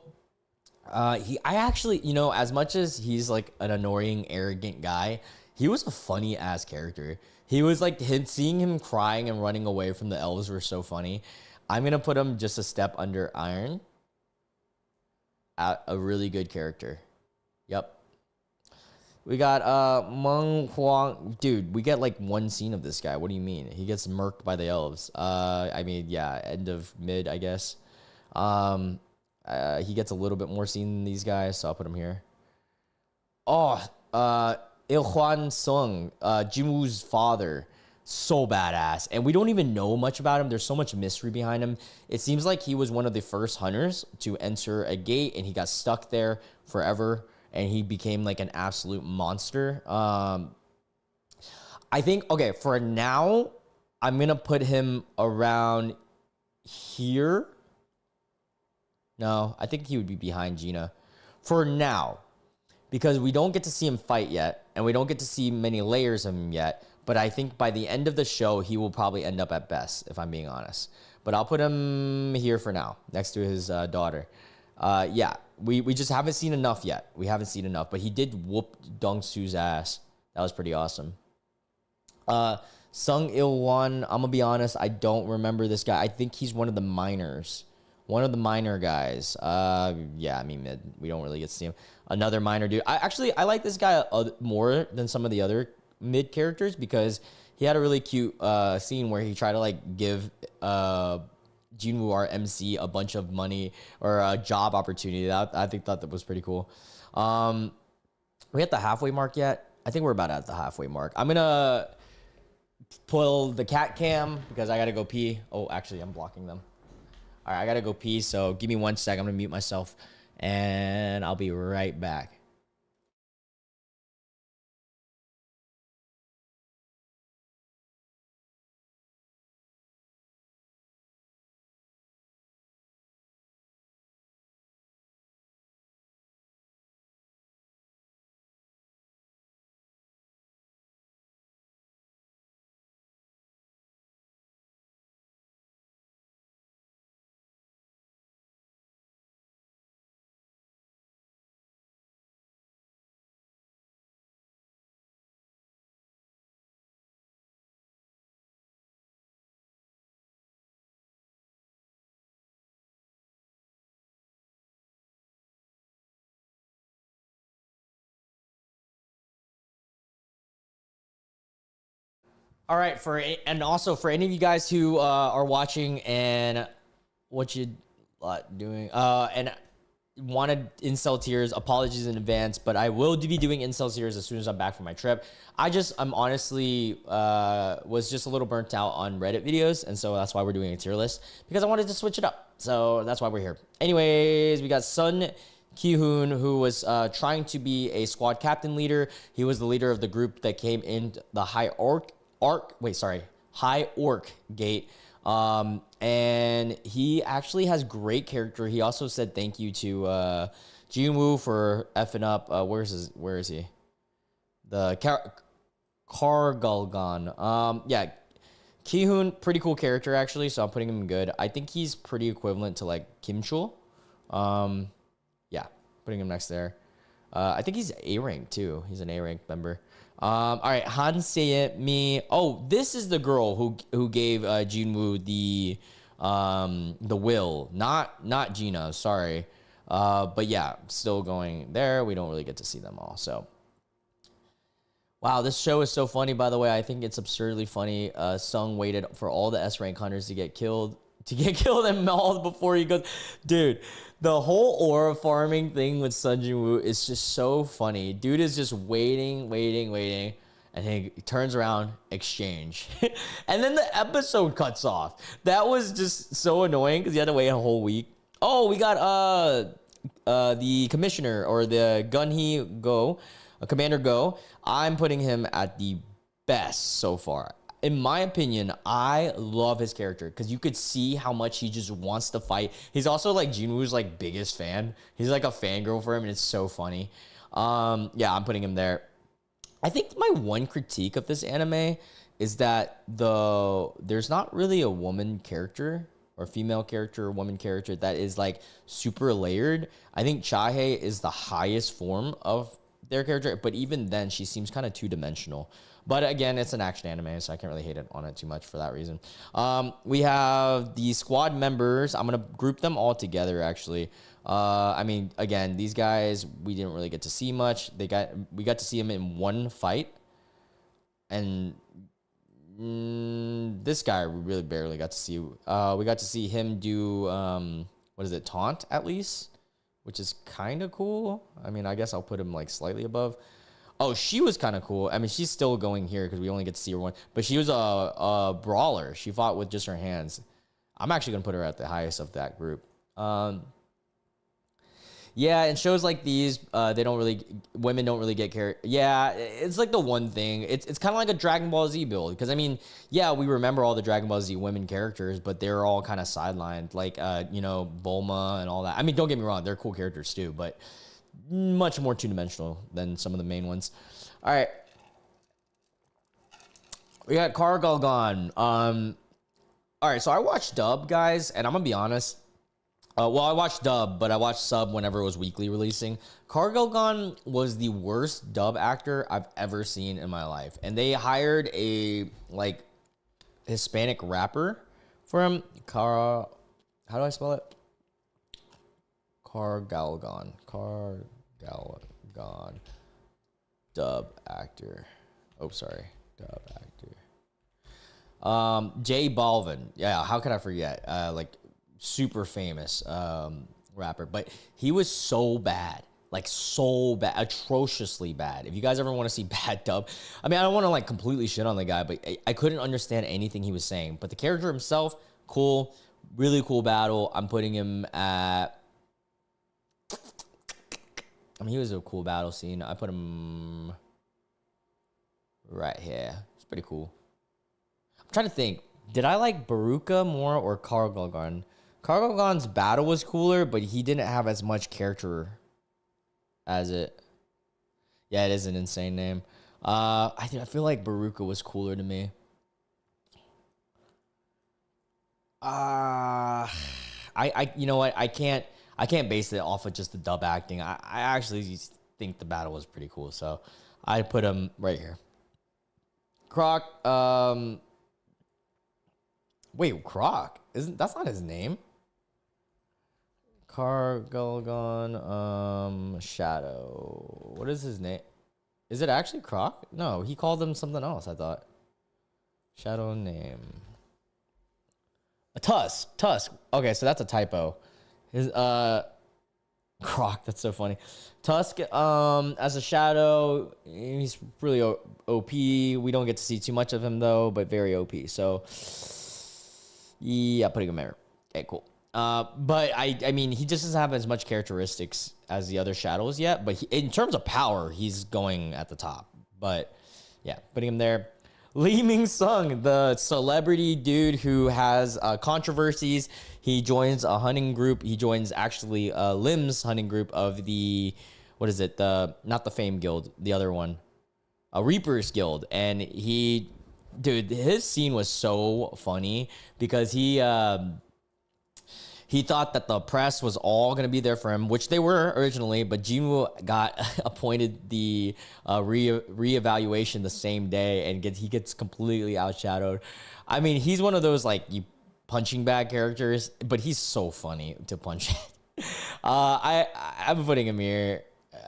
I actually, as much as he's like an annoying, arrogant guy, he was a funny ass character. He was like seeing him crying and running away from the elves were so funny. I'm gonna put him just a step under Iron. A really good character. Yep. We got Meng Huang. Dude, we get like one scene of this guy. What do you mean? He gets murked by the elves. I mean, yeah, end of mid, I guess. He gets a little bit more scene than these guys, so I'll put him here. Oh, Il Sung, Jinwoo's father, so badass. And we don't even know much about him. There's so much mystery behind him. It seems like he was one of the first hunters to enter a gate, and he got stuck there forever, and he became like an absolute monster. I think, okay, for now, I'm going to put him around here. No, I think he would be behind Gina for now because we don't get to see him fight yet and we don't get to see many layers of him yet. But I think by the end of the show, he will probably end up at best, if I'm being honest. But I'll put him here for now next to his daughter. Yeah, we just haven't seen enough yet. We haven't seen enough, but he did whoop Dong Su's ass. That was pretty awesome. Sung Il Wan, I'm going to be honest, I don't remember this guy. I think he's one of the miners. One of the minor guys. Yeah, I mean, mid. We don't really get to see him. Another minor dude. I like this guy more than some of the other mid characters because he had a really cute scene where he tried to like give Jinwoo, our MC, a bunch of money or a job opportunity. I thought that was pretty cool. We at the halfway mark yet? I think we're about at the halfway mark. I'm gonna pull the cat cam because I gotta go pee. Oh, actually, I'm blocking them. All right, I gotta go pee, so give me 1 sec. I'm gonna mute myself, and I'll be right back. All right, and also for any of you guys who are watching and what you doing and wanted incel tiers, apologies in advance, but I will be doing incel tiers as soon as I'm back from my trip. I'm honestly was just a little burnt out on Reddit videos, and so that's why we're doing a tier list, because I wanted to switch it up. So that's why we're here. Anyways, we got Sun Ki-hoon, who was trying to be a squad captain leader. He was the leader of the group that came in the High Orc Gate. And he actually has great character. He also said thank you to Jinwoo for effing up. Where is he? The Kargalgan. Yeah, Ki-hoon, pretty cool character actually. So I'm putting him good. I think he's pretty equivalent to like Kim Chul. Yeah, putting him next there. I think he's A rank too. He's an A rank member. All right, Han Seye-mi. Oh, this is the girl who gave Jinwoo the will, not Gina. Sorry, but yeah, still going there. We don't really get to see them all. So, wow, this show is so funny. By the way, I think it's absurdly funny. Sung waited for all the S rank hunters to get killed and mauled before he goes. Dude, the whole aura farming thing with Sun Jinwoo is just so funny. Dude is just waiting, and he turns around, exchange. And then the episode cuts off. That was just so annoying because you had to wait a whole week. Oh, we got the commissioner, or the Gunhee Go, Commander Go. I'm putting him at the best so far. In my opinion, I love his character because you could see how much he just wants to fight. He's also like Jinwoo's like biggest fan. He's like a fangirl for him, and it's so funny. Yeah, I'm putting him there. I think my one critique of this anime is that there's not really a woman character or female character or woman character that is like super layered. I think Chahae is the highest form of their character, but even then she seems kind of two-dimensional. But again, it's an action anime, so I can't really hate it on it too much for that reason. We have the squad members. I'm going to group them all together, actually. I mean, again, these guys, we didn't really get to see much. We got to see them in one fight. And this guy, we really barely got to see. We got to see him do, taunt, at least, which is kind of cool. I mean, I guess I'll put him, like, slightly above. Oh, she was kind of cool. I mean, she's still going here because we only get to see her one. But she was a brawler. She fought with just her hands. I'm actually going to put her at the highest of that group. Yeah, and shows like these, women don't really get care. Yeah, it's like the one thing. It's kind of like a Dragon Ball Z build. Because, I mean, yeah, we remember all the Dragon Ball Z women characters, but they're all kind of sidelined. Like, Bulma and all that. I mean, don't get me wrong. They're cool characters too, but much more two-dimensional than some of the main ones. All right. We got Kargalgan. All right, so I watched dub, guys, and I'm going to be honest. I watched dub, but I watched sub whenever it was weekly releasing. Kargalgan was the worst dub actor I've ever seen in my life. And they hired a, like, Hispanic rapper for him. How do I spell it? Kargalgan. Dub actor. Oh, sorry. Dub actor. J Balvin. Yeah, how could I forget? Like, super famous rapper. But he was so bad. Like, so bad. Atrociously bad. If you guys ever want to see bad dub. I mean, I don't want to, like, completely shit on the guy, but I couldn't understand anything he was saying. But the character himself, cool. Really cool battle. I'm putting him at... I mean, he was a cool battle scene. I put him right here. It's pretty cool. I'm trying to think. Did I like Baruka more or Kargalgan? Kargalgan's battle was cooler, but he didn't have as much character as it. Yeah, it is an insane name. I feel like Baruka was cooler to me. You know what? I can't base it off of just the dub acting. I actually think the battle was pretty cool, so I put him right here. Croc. Wait, Croc? That's not his name? Kargalgan. Shadow. What is his name? Is it actually Croc? No, he called him something else, I thought. Shadow name. A Tusk. Tusk. Okay, so that's a typo. His Croc, that's so funny. Tusk, as a shadow, he's really OP. We don't get to see too much of him though, but very OP. So yeah, putting him there. Okay, cool. But I mean, he just doesn't have as much characteristics as the other shadows yet. But in terms of power, he's going at the top. But yeah, putting him there. Lee Ming Sung, the celebrity dude who has controversies. He joins a hunting group. He joins actually Lim's hunting group of the, what is it? Not the Fame Guild, the other one, a Reapers Guild. And dude, his scene was so funny because he thought that the press was all going to be there for him, which they were originally, but Jinwoo got appointed the reevaluation the same day, and he gets completely outshadowed. I mean, he's one of those like you punching bag characters, but he's so funny to punch at. I'm putting him here.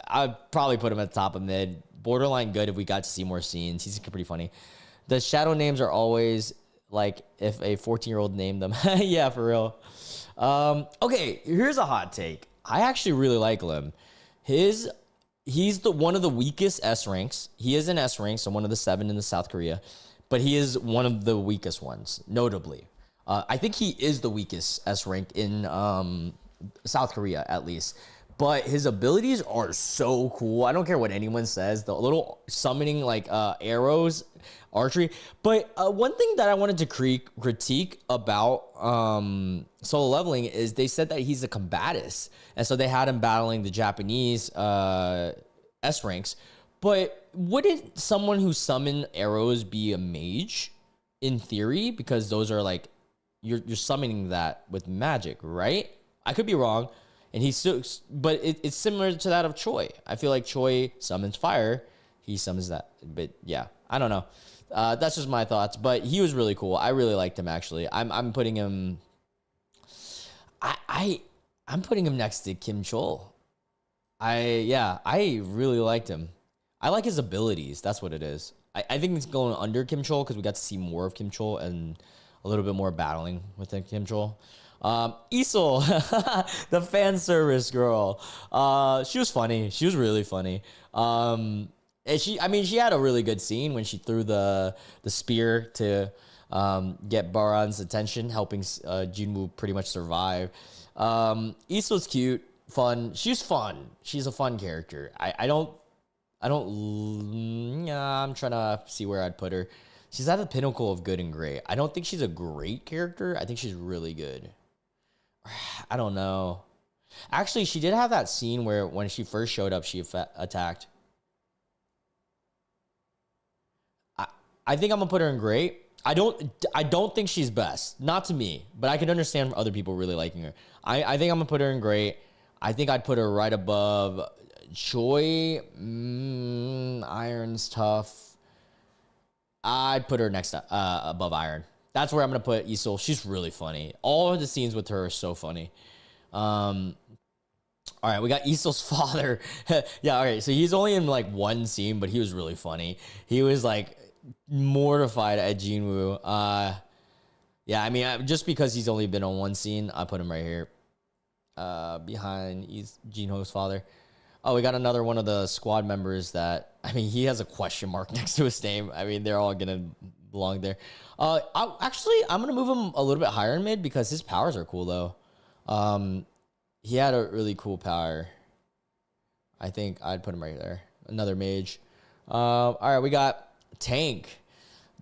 I'd probably put him at the top of mid. Borderline good if we got to see more scenes. He's pretty funny. The shadow names are always like if a 14-year-old named them. Yeah, for real. Okay, here's a hot take. I actually really like Lim. He's one of the weakest S ranks. He is an S rank, so one of the 7 in the South Korea, but he is one of the weakest ones, notably. I think he is the weakest S rank in South Korea, at least. But his abilities are so cool. I don't care what anyone says. The little summoning like arrows, archery. But one thing that I wanted to critique about Solo Leveling is they said that he's a combatus. And so they had him battling the Japanese S ranks. But wouldn't someone who summoned arrows be a mage in theory? Because those are like, you're summoning that with magic, right? I could be wrong. And he's still, but it's similar to that of Choi. I feel like Choi summons fire. He summons that. But yeah, I don't know. That's just my thoughts. But he was really cool. I really liked him actually. I'm putting him. I'm putting him next to Kim Chol. I really liked him. I like his abilities. That's what it is. I think it's going under Kim Chol because we got to see more of Kim Chol and a little bit more battling with Kim Chol. Isol, the fan service girl. She was funny. She was really funny. And she had a really good scene when she threw the spear to get Baran's attention, helping Jinwoo pretty much survive. Isol's cute, fun. She's fun. She's a fun character. I'm trying to see where I'd put her. She's at the pinnacle of good and great. I don't think she's a great character. I think she's really good. I don't know. Actually, she did have that scene where when she first showed up, she attacked. I think I'm gonna put her in great. I don't think she's best. Not to me, but I can understand other people really liking her. I think I'm gonna put her in great. I think I'd put her right above Choi. Iron's tough. I'd put her next above Iron. That's where I'm going to put Isol. She's really funny. All of the scenes with her are so funny. All right, we got Isol's father. Yeah, all right. So he's only in like one scene, but he was really funny. He was like mortified at Jinwoo. Yeah, I mean, just because he's only been on one scene, I put him right here. Behind Jinho's father. Oh, we got another one of the squad members that, I mean, he has a question mark next to his name. I mean, they're all going to belong there. I'm going to move him a little bit higher in mid because his powers are cool, though. He had a really cool power. I think I'd put him right there. Another mage. All right, we got Tank,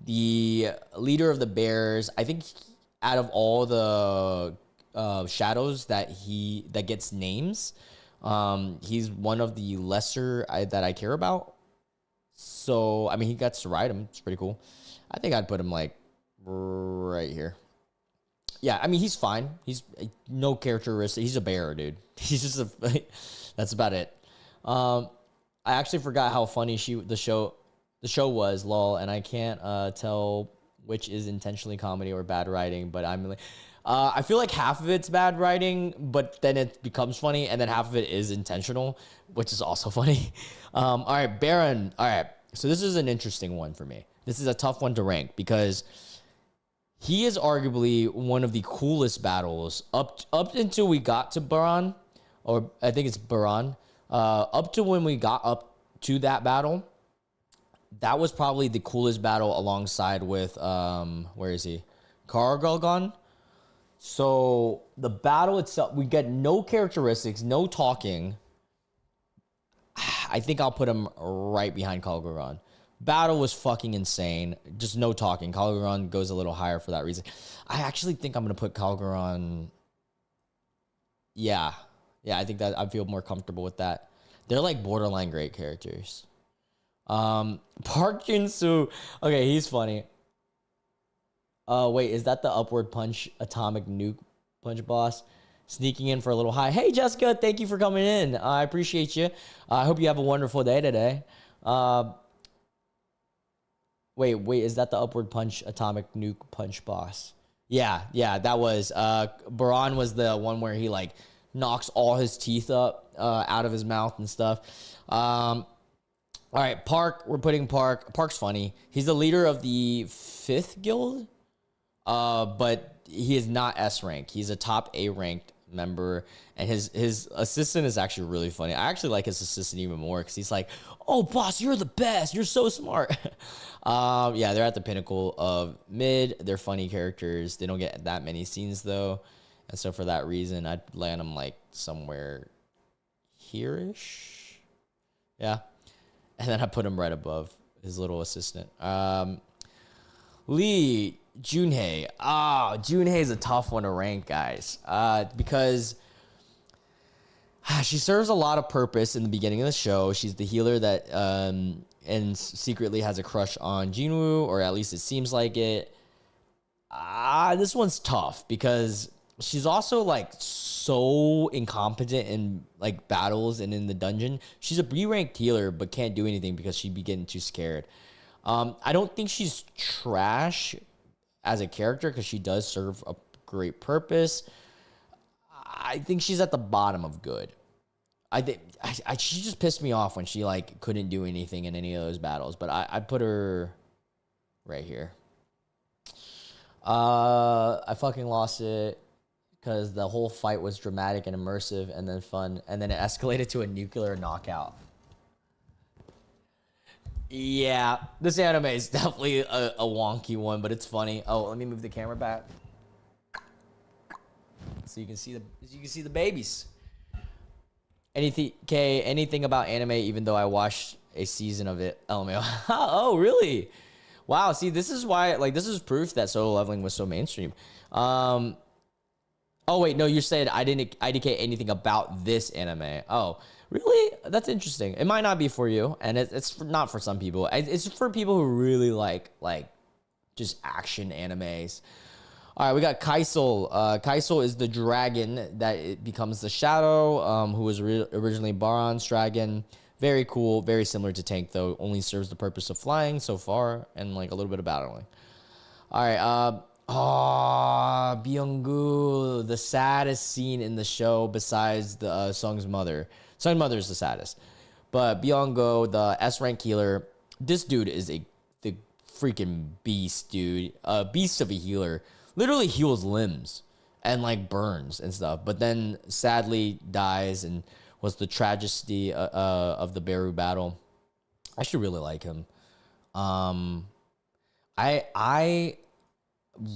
the leader of the Bears. I think out of all the shadows that gets names, he's one of the lesser that I care about. So, I mean, he got to ride him. It's pretty cool. I think I'd put him like right here. Yeah, I mean, he's fine. He's no characteristic. He's a bear, dude. He's just that's about it. I actually forgot how funny the show was, lol, and I can't tell which is intentionally comedy or bad writing, but I feel like half of it's bad writing, but then it becomes funny, and then half of it is intentional, which is also funny. All right, Baron. All right, so this is an interesting one for me. this is a tough one to rank because he is arguably one of the coolest battles up until we got to Baran, or I think it's Baran. Up to when we got up to that battle, that was probably the coolest battle alongside with where is he? Kargalgon. So the battle itself, we get no characteristics, no talking. I think I'll put him right behind Kargalgon. Battle was fucking insane. Just no talking. Kargalgon goes a little higher for that reason. I actually think I'm gonna put Kargalgon. Yeah, I think that I feel more comfortable with that. They're like borderline great characters. Park Jin-soo. Okay, he's funny. Wait, is that the upward punch atomic nuke punch boss? Sneaking in for a little high. Hey, Jessica, thank you for coming in. I appreciate you. I hope you have a wonderful day today. Wait, is that the upward punch atomic nuke punch boss? Yeah, that was, Baran was the one where he like knocks all his teeth up, out of his mouth and stuff. All right, Park, we're putting Park. Park's funny. He's the leader of the 5th guild, but he is not S rank. He's a top A ranked member, and his assistant is actually really funny. I actually like his assistant even more because he's like, "Oh, boss, you're the best. You're so smart." Yeah, they're at the pinnacle of mid. They're funny characters. They don't get that many scenes though, and so for that reason, I'd land them like somewhere here-ish. Yeah. And then I put him right above his little assistant. Lee Junhei. Junhei is a tough one to rank, guys. Because she serves a lot of purpose in the beginning of the show. She's the healer that and secretly has a crush on Jinwoo, or at least it seems like it. This one's tough because she's also like so incompetent in like battles and in the dungeon. She's a B-ranked healer, but can't do anything because she'd be getting too scared. I don't think she's trash as a character because she does serve a great purpose. I think she's at the bottom of good. I think she just pissed me off when she like couldn't do anything in any of those battles. But I put her right here. I fucking lost it because the whole fight was dramatic and immersive and then fun, and then it escalated to a nuclear knockout. Yeah, this anime is definitely a wonky one, but it's funny. Oh, let me move the camera back so you can see the babies. Anything about anime, even though I watched a season of it. LMAO. Oh, really? Wow. See, this is why. Like, this is proof that Solo Leveling was so mainstream. Oh wait, no, you said I didn't IDK anything about this anime. Oh, really? That's interesting. It might not be for you, and it's not for some people. It's for people who really like just action animes. All right, we got Kaisel. Kaisel is the dragon that it becomes the shadow, who was originally Baran's dragon. Very cool, very similar to Tank, though. Only serves the purpose of flying so far and like a little bit of battling. All right, Byung-gu, the saddest scene in the show besides the Sung's mother. Sung's mother is the saddest. But Byung-gu, the S-rank healer, this dude is the freaking beast, dude. Beast of a healer. Literally heals limbs and like burns and stuff. But then sadly dies and was the tragedy of the Beru battle. I should really like him. I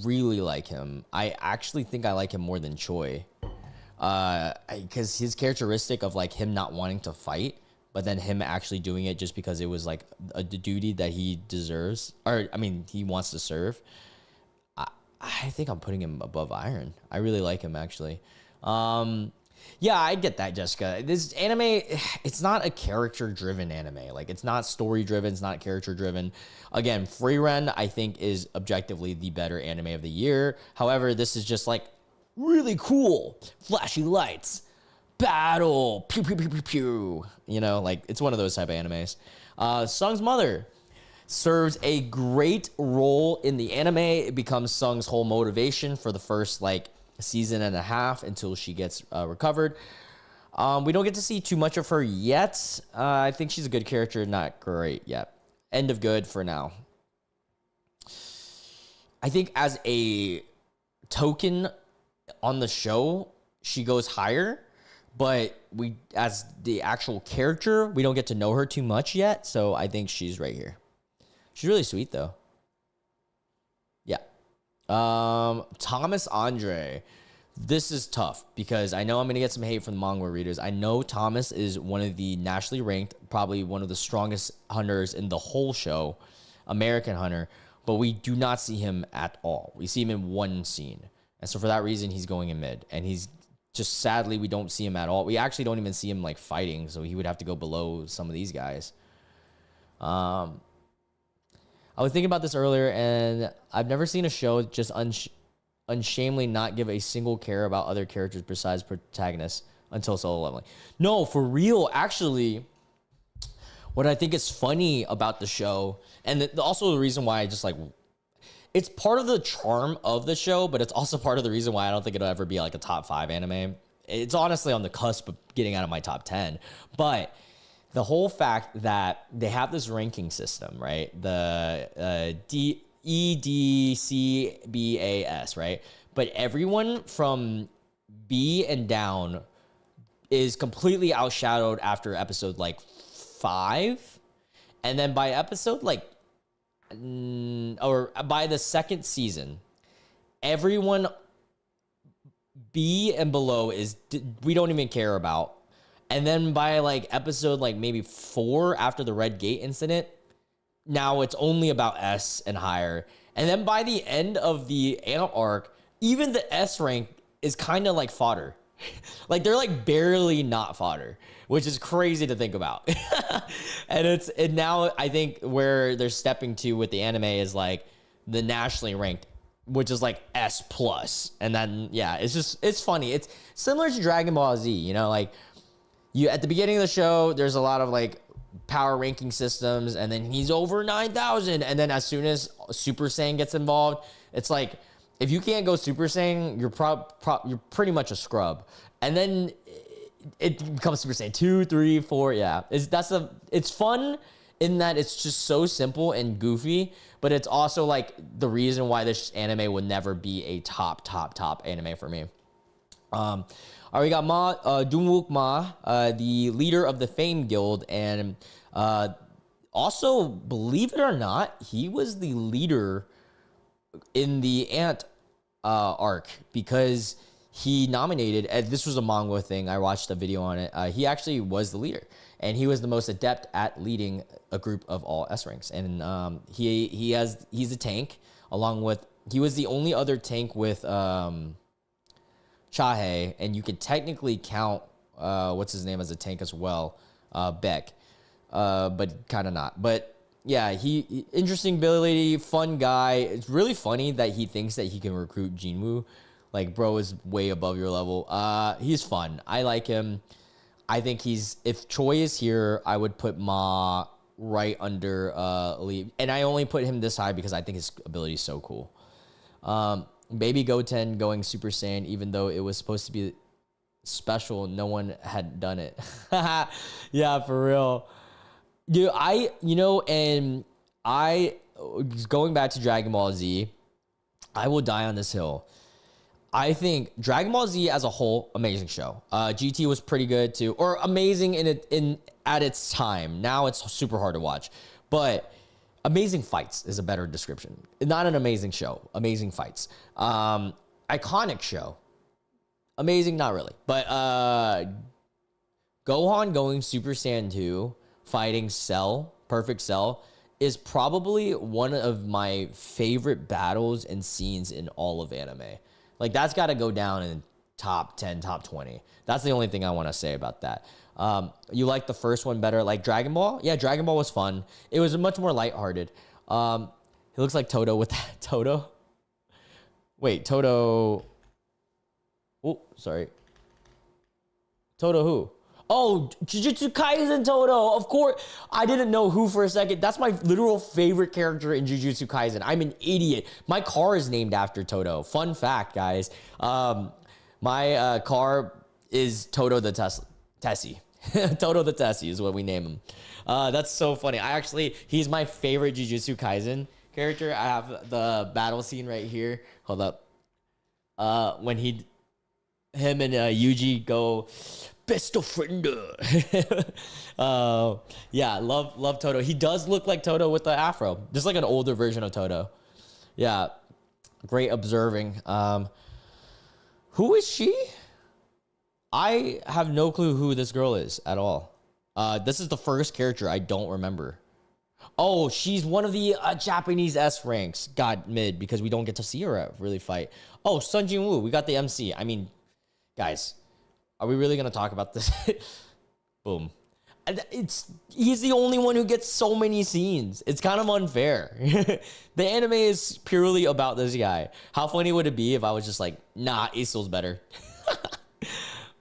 really like him. I actually think I like him more than Choi. Because his characteristic of like him not wanting to fight, but then him actually doing it just because it was like a duty that he deserves, or I mean he wants to serve. I think I'm putting him above Iron. I really like him actually. Yeah, I get that, Jessica. This anime, it's not a character-driven anime. Like, it's not story-driven. It's not character-driven. Again, Frieren, I think, is objectively the better anime of the year. However, this is just, like, really cool. Flashy lights. Battle. Pew, pew, pew, pew, pew. You know, like, it's one of those type of animes. Sung's mother serves a great role in the anime. It becomes Sung's whole motivation for the first, like, season and a half until she gets recovered. We don't get to see too much of her yet. I think she's a good character, not great yet. End of good for now. I think as a token on the show, she goes higher, but we, as the actual character, we don't get to know her too much yet. So I think she's right here. She's really sweet though. Yeah. Thomas Andre. This is tough because I know I'm going to get some hate from the manga readers. I know Thomas is one of the nationally ranked, probably one of the strongest hunters in the whole show, American hunter, but we do not see him at all. We see him in one scene. And so for that reason, he's going in mid. And he's just, sadly, we don't see him at all. We actually don't even see him like fighting, so he would have to go below some of these guys. I was thinking about this earlier, and I've never seen a show just unshamedly not give a single care about other characters besides protagonists until solo leveling. No, for real, actually, what I think is funny about the show, and also the reason why I just like, it's part of the charm of the show, but it's also part of the reason why I don't think it'll ever be like a top 5 anime. It's honestly on the cusp of getting out of my top 10, but the whole fact that they have this ranking system, right? The EDCBAS, right? But everyone from B and down is completely outshadowed after episode like 5. And then by episode like, or by the second season, everyone B and below is, we don't even care about. And then by like episode like maybe 4 after the Red Gate incident, now it's only about S and higher. And then by the end of the Ant arc, even the S rank is kind of like fodder. Like they're like barely not fodder, which is crazy to think about. And now I think where they're stepping to with the anime is like the nationally ranked, which is like S plus. And then, yeah, it's funny. It's similar to Dragon Ball Z, you know, like you, at the beginning of the show, there's a lot of like power ranking systems, and then he's over 9,000. And then as soon as Super Saiyan gets involved, it's like, if you can't go Super Saiyan, you're pretty much a scrub. And then it becomes Super Saiyan 2, 3, 4. Yeah, it's fun in that it's just so simple and goofy, but it's also like the reason why this anime would never be a top anime for me. All right, we got Dongwook Ma, the leader of the Fame Guild, and also, believe it or not, he was the leader in the Ant arc because he nominated, this was a manga thing, I watched a video on it, he actually was the leader, and he was the most adept at leading a group of all S ranks, and he's a tank, along with, he was the only other tank with Chahe, and you could technically count what's his name as a tank as well, Beck, but kind of not, but yeah, he interesting ability, fun guy. It's really funny that he thinks that he can recruit Jinwoo. Like, bro is way above your level. He's fun. I like him. I think if Choi is here, I would put Ma right under Lee. And I only put him this high because I think his ability is so cool. Baby Goten going Super Saiyan, even though it was supposed to be special, no one had done it. Yeah, for real. Dude, going back to Dragon Ball Z, I will die on this hill. I think Dragon Ball Z as a whole, amazing show. GT was pretty good too, or amazing at its time. Now it's super hard to watch, but amazing fights is a better description. Not an amazing show, amazing fights. Iconic show, amazing, not really, but Gohan going Super Saiyan 2. Fighting Cell, Perfect Cell, is probably one of my favorite battles and scenes in all of anime. Like, that's got to go down in top 10, top 20. That's the only thing I want to say about that. You like the first one better, like Dragon Ball? Yeah, Dragon Ball was fun. It was much more lighthearted. He looks like Toto with that. Toto? Wait, Toto. Oh, sorry. Toto who? Oh, Jujutsu Kaisen Toto, of course. I didn't know who for a second. That's my literal favorite character in Jujutsu Kaisen. I'm an idiot. My car is named after Toto. Fun fact, guys. My car is Toto the Tessie. Toto the Tessie is what we name him. That's so funny. He's my favorite Jujutsu Kaisen character. I have the battle scene right here. Hold up. When him and Yuji go best of friend. Yeah, love Toto. He does look like Toto with the afro, just like an older version of Toto. Yeah, great observing. Who is she? I have no clue who this girl is at all. This is the first character I don't remember. Oh, she's one of the Japanese S ranks. God, mid, because we don't get to see her really fight. Oh, Sun Jin Woo. We got the MC. I mean, guys, are we really going to talk about this? Boom. He's the only one who gets so many scenes. It's kind of unfair. The anime is purely about this guy. How funny would it be if I was just like, nah, Isol's better?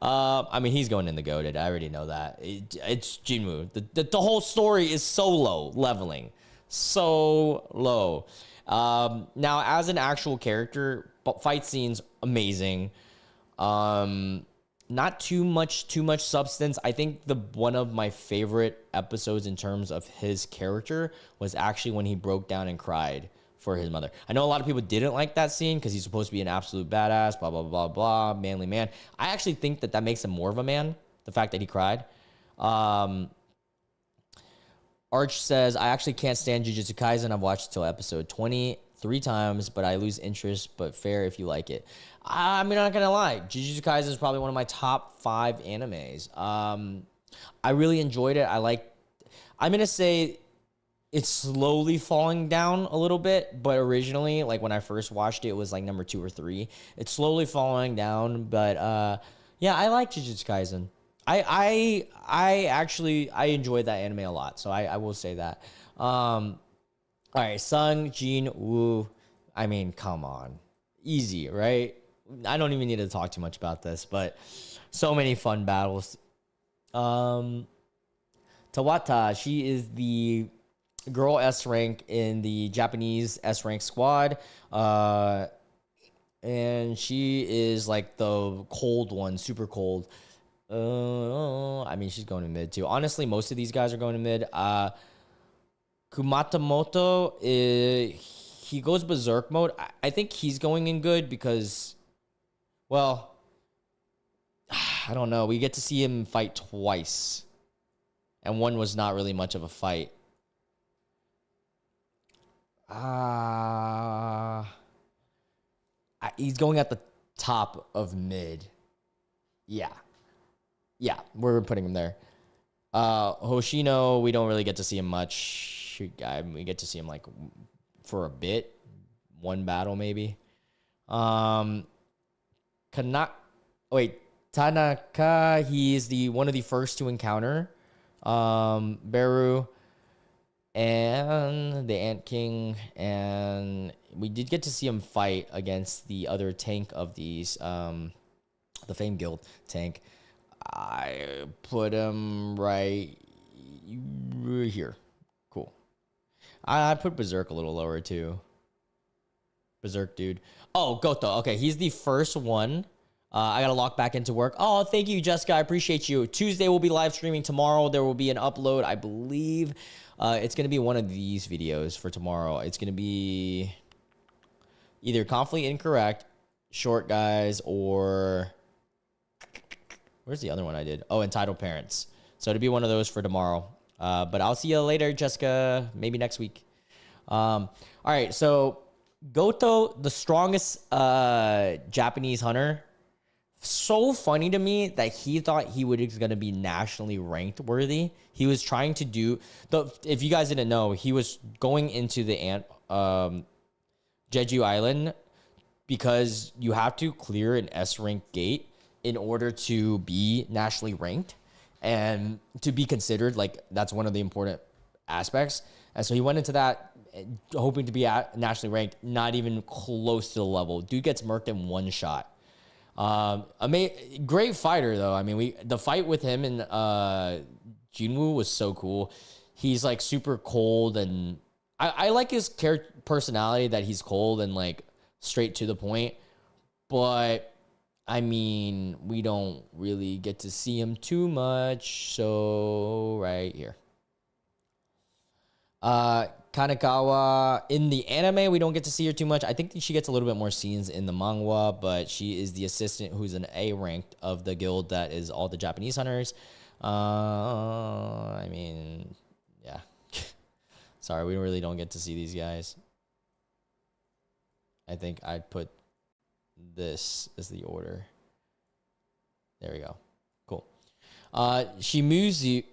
I mean, he's going in the goated. I already know that. It's Jinwoo. The whole story is so low leveling. So low. Now, as an actual character, fight scenes, amazing. Not too much substance. I think one of my favorite episodes in terms of his character was actually when he broke down and cried for his mother. I know a lot of people didn't like that scene because he's supposed to be an absolute badass, blah, blah, blah, blah, manly man. I actually think that makes him more of a man, the fact that he cried. Arch says, I actually can't stand Jujutsu Kaisen. I've watched till episode 20 3 times, but I lose interest, but fair if you like it. I'm not going to lie. Jujutsu Kaisen is probably one of my top 5 animes. I really enjoyed it. I'm going to say it's slowly falling down a little bit, but originally, like when I first watched it, it was like number 2 or 3. It's slowly falling down, but yeah, I like Jujutsu Kaisen. I actually enjoyed that anime a lot, so I will say that. All right, Sung Jin Woo. I mean, come on, easy, right? I don't even need to talk too much about this, but so many fun battles. Tawata, she is the girl S rank in the Japanese S rank squad. And she is like the cold one, super cold. I mean, she's going to mid too. Honestly, most of these guys are going to mid. Kumatamoto, he goes berserk mode. I think he's going in good because, well, I don't know. We get to see him fight twice. And one was not really much of a fight. He's going at the top of mid. Yeah, we're putting him there. Hoshino, we don't really get to see him much. We get to see him like for a bit, one battle maybe. Tanaka, he is one of the first to encounter Beru and the Ant King, and we did get to see him fight against the other tank of these, the Fame Guild tank. I put him right here. Cool. I put Berserk a little lower too. Berserk dude. Oh, Goto. Okay, he's the first one. I got to lock back into work. Oh, thank you, Jessica. I appreciate you. Tuesday we'll be live streaming. Tomorrow there will be an upload, I believe. It's going to be one of these videos for tomorrow. It's going to be either Conflict Incorrect, Short Guys, or where's the other one I did? Oh, Entitled Parents. So it'll be one of those for tomorrow. But I'll see you later, Jessica. Maybe next week. All right, so Goto, the strongest Japanese hunter. So funny to me that he thought he was going to be nationally ranked worthy. He was trying to do if you guys didn't know, he was going into the Jeju Island because you have to clear an S rank gate in order to be nationally ranked and to be considered. Like, that's one of the important aspects. And so he went into that hoping to be nationally ranked, not even close to the level. Dude gets murked in one shot. Great fighter though. I mean, the fight with him and Jinwoo was so cool. He's like super cold, and I like his personality that he's cold and like straight to the point. But I mean, we don't really get to see him too much. So right here. Kanekawa, in the anime, we don't get to see her too much. I think that she gets a little bit more scenes in the manga, but she is the assistant who's an A ranked of the guild that is all the Japanese hunters. I mean, yeah. Sorry, we really don't get to see these guys. I think I'd put this as the order. There we go. Cool. Shimizu.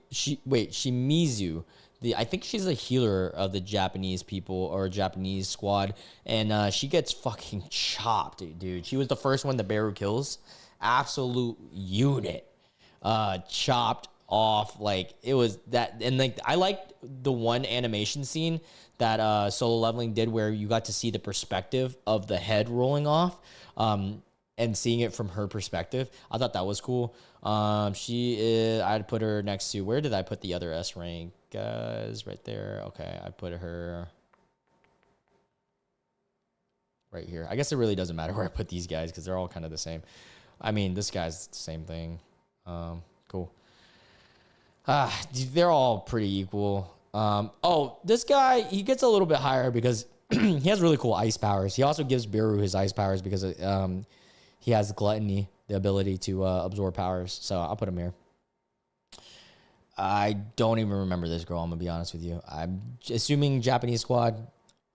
I think she's a healer of the Japanese people or Japanese squad, and she gets fucking chopped, dude. She was the first one that Beru kills. Absolute unit. Chopped off. Like, it was that, and like I liked the one animation scene that Solo Leveling did where you got to see the perspective of the head rolling off. And seeing it from her perspective, I thought that was cool. She is, I'd put her next to, where did I put the other S rank? Guys, right there. Okay, I put her right here. I guess it really doesn't matter where I put these guys because they're all kind of the same. I mean, this guy's the same thing. Cool. They're all pretty equal. Oh, this guy, he gets a little bit higher because he has really cool ice powers. He also gives Beru his ice powers because he has gluttony, the ability to absorb powers. So I'll put him here. I don't even remember this girl, I'm going to be honest with you. I'm assuming Japanese squad.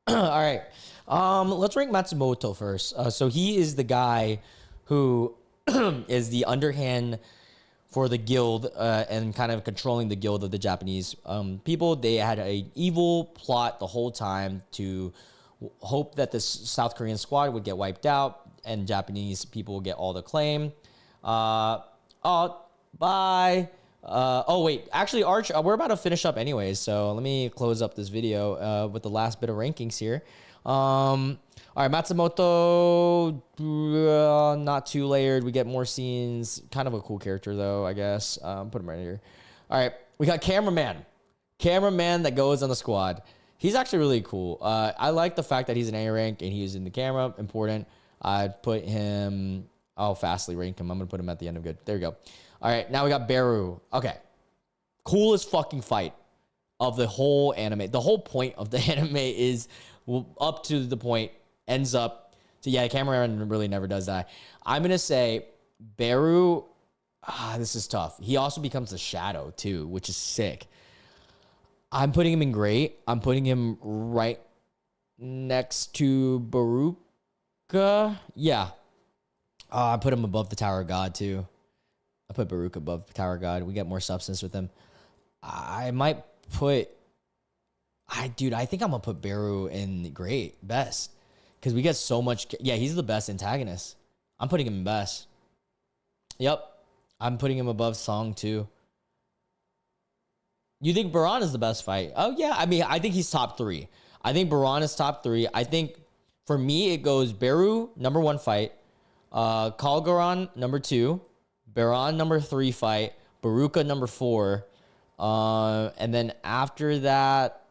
All right. Let's rank Matsumoto first. So he is the guy who is the underhand for the guild and kind of controlling the guild of the Japanese people. They had an evil plot the whole time to hope that the South Korean squad would get wiped out and Japanese people would get all the claim. Bye. Oh, wait. Actually, Arch, we're about to finish up anyways, so let me close up this video with the last bit of rankings here. All right, Matsumoto, not too layered. We get more scenes. Kind of a cool character, though, I guess. Put him right here. All right, we got Cameraman. Cameraman that goes on the squad. He's actually really cool. I like the fact that he's an A rank and he's in the camera. Important. I'd put him... I'll fastly rank him. I'm going to put him at the end of good. There we go. All right, now we got Beru. Okay. Coolest fucking fight of the whole anime. The whole point of the anime is up to the point, ends up to, yeah, Cameraman really never does that. I'm going to say Beru, this is tough. He also becomes the shadow too, which is sick. I'm putting him in great. I'm putting him right next to Baruka. Yeah. I put him above the Tower of God too. I put Baruch above Tower God. We get more substance with him. I might put... Dude, I think I'm going to put Beru in great, best. Because we get so much... Yeah, he's the best antagonist. I'm putting him in best. Yep. I'm putting him above Song too. You think Baran is the best fight? Oh, yeah. I mean, I think he's top 3. I think Baran is top 3. I think, for me, it goes Beru, number 1 fight. Kalgaran, number 2. Baran, number 3 fight. Baruka, number 4. And then after that,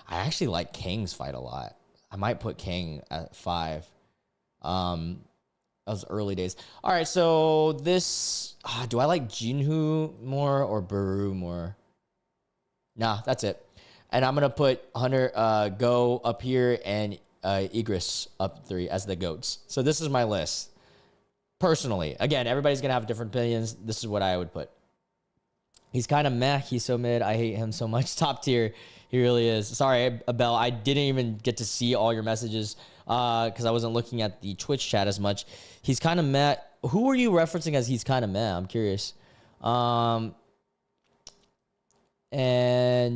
I actually like Kang's fight a lot. I might put Kang at 5. Those early days. All right, so this... do I like Jinhu more or Baru more? Nah, that's it. And I'm going to put Hunter Go up here and Igris up 3 as the GOATs. So this is my list. Personally, again, everybody's going to have different opinions. This is what I would put. He's kind of meh. He's so mid. I hate him so much. Top tier. He really is. Sorry, Abel. I didn't even get to see all your messages because I wasn't looking at the Twitch chat as much. He's kind of meh. Who are you referencing as he's kind of meh? I'm curious. And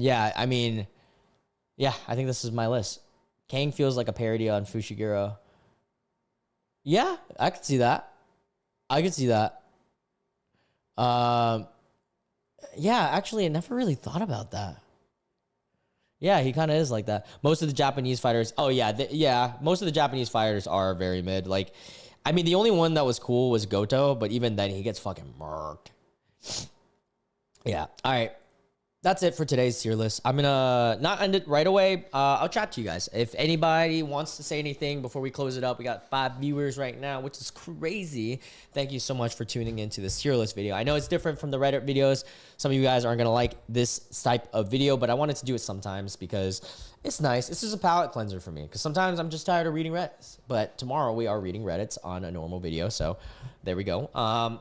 yeah, I mean, yeah, I think this is my list. Kang feels like a parody on Fushiguro. Yeah, I could see that. I could see that. Yeah, actually, I never really thought about that. Yeah, he kind of is like that. Most of the Japanese fighters... Oh, yeah. Most of the Japanese fighters are very mid. Like, I mean, the only one that was cool was Goto, but even then, he gets fucking murked. Yeah. All right. that's it for today's tier list. I'm gonna not end it right away. I'll chat to you guys. If anybody wants to say anything before we close it up, we got 5 viewers right now, which is crazy. Thank you so much for tuning into this tier list video. I know it's different from the Reddit videos. Some of you guys aren't gonna like this type of video, but I wanted to do it sometimes because it's nice. This is a palate cleanser for me because sometimes I'm just tired of reading Reddits. But tomorrow we are reading Reddits on a normal video, so there we go.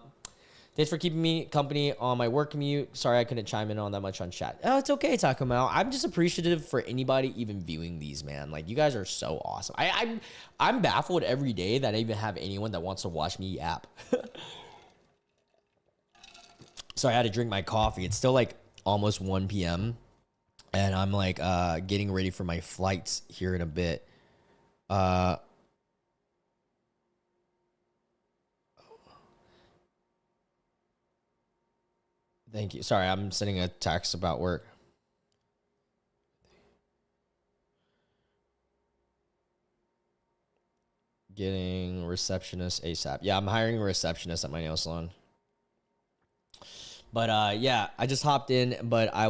Thanks for keeping me company on my work commute. Sorry I couldn't chime in on that much on chat. Oh, it's okay, Takumao. I'm just appreciative for anybody even viewing these, man. Like, you guys are so awesome. I'm baffled every day that I even have anyone that wants to watch me yap. So I had to drink my coffee. It's still like almost 1 p.m. And I'm like getting ready for my flights here in a bit. Thank you. Sorry, I'm sending a text about work. Getting receptionist ASAP. Yeah, I'm hiring a receptionist at my nail salon. But yeah, I just hopped in, but I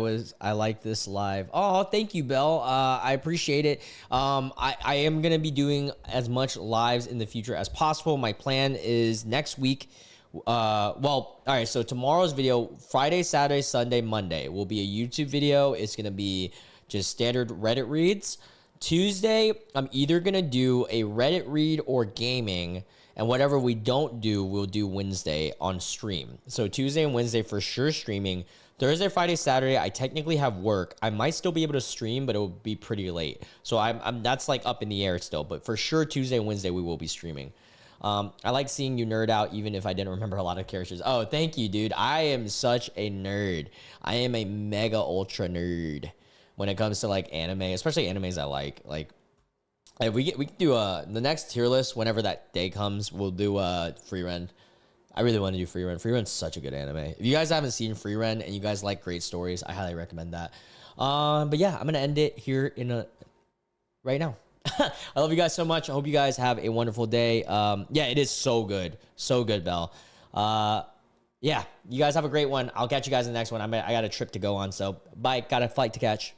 like this live. Oh, thank you, Belle. I appreciate it. I am gonna be doing as much lives in the future as possible. My plan is next week. Well, all right, so tomorrow's video, Friday, Saturday, Sunday, Monday, will be a YouTube video. It's gonna be just standard Reddit reads. Tuesday, I'm either gonna do a Reddit read or gaming, and whatever we don't do, we'll do Wednesday on stream. So Tuesday and Wednesday for sure streaming. Thursday, Friday, Saturday, I technically have work. I might still be able to stream, but it will be pretty late. So I'm that's like up in the air still, but for sure Tuesday and Wednesday we will be streaming. I like seeing you nerd out, even if I didn't remember a lot of characters. Oh, thank you, dude. I am such a nerd. I am a mega ultra nerd when it comes to like anime, especially animes I like. Like, if we can do the next tier list whenever that day comes. We'll do Frieren. I really want to do Frieren. Frieren's such a good anime. If you guys haven't seen Frieren and you guys like great stories, I highly recommend that. But yeah, I'm gonna end it here right now. I love you guys so much. I hope you guys have a wonderful day. Yeah, it is so good. So good, Belle. Yeah, you guys have a great one. I'll catch you guys in the next one. I got a trip to go on, so bye. Got a flight to catch.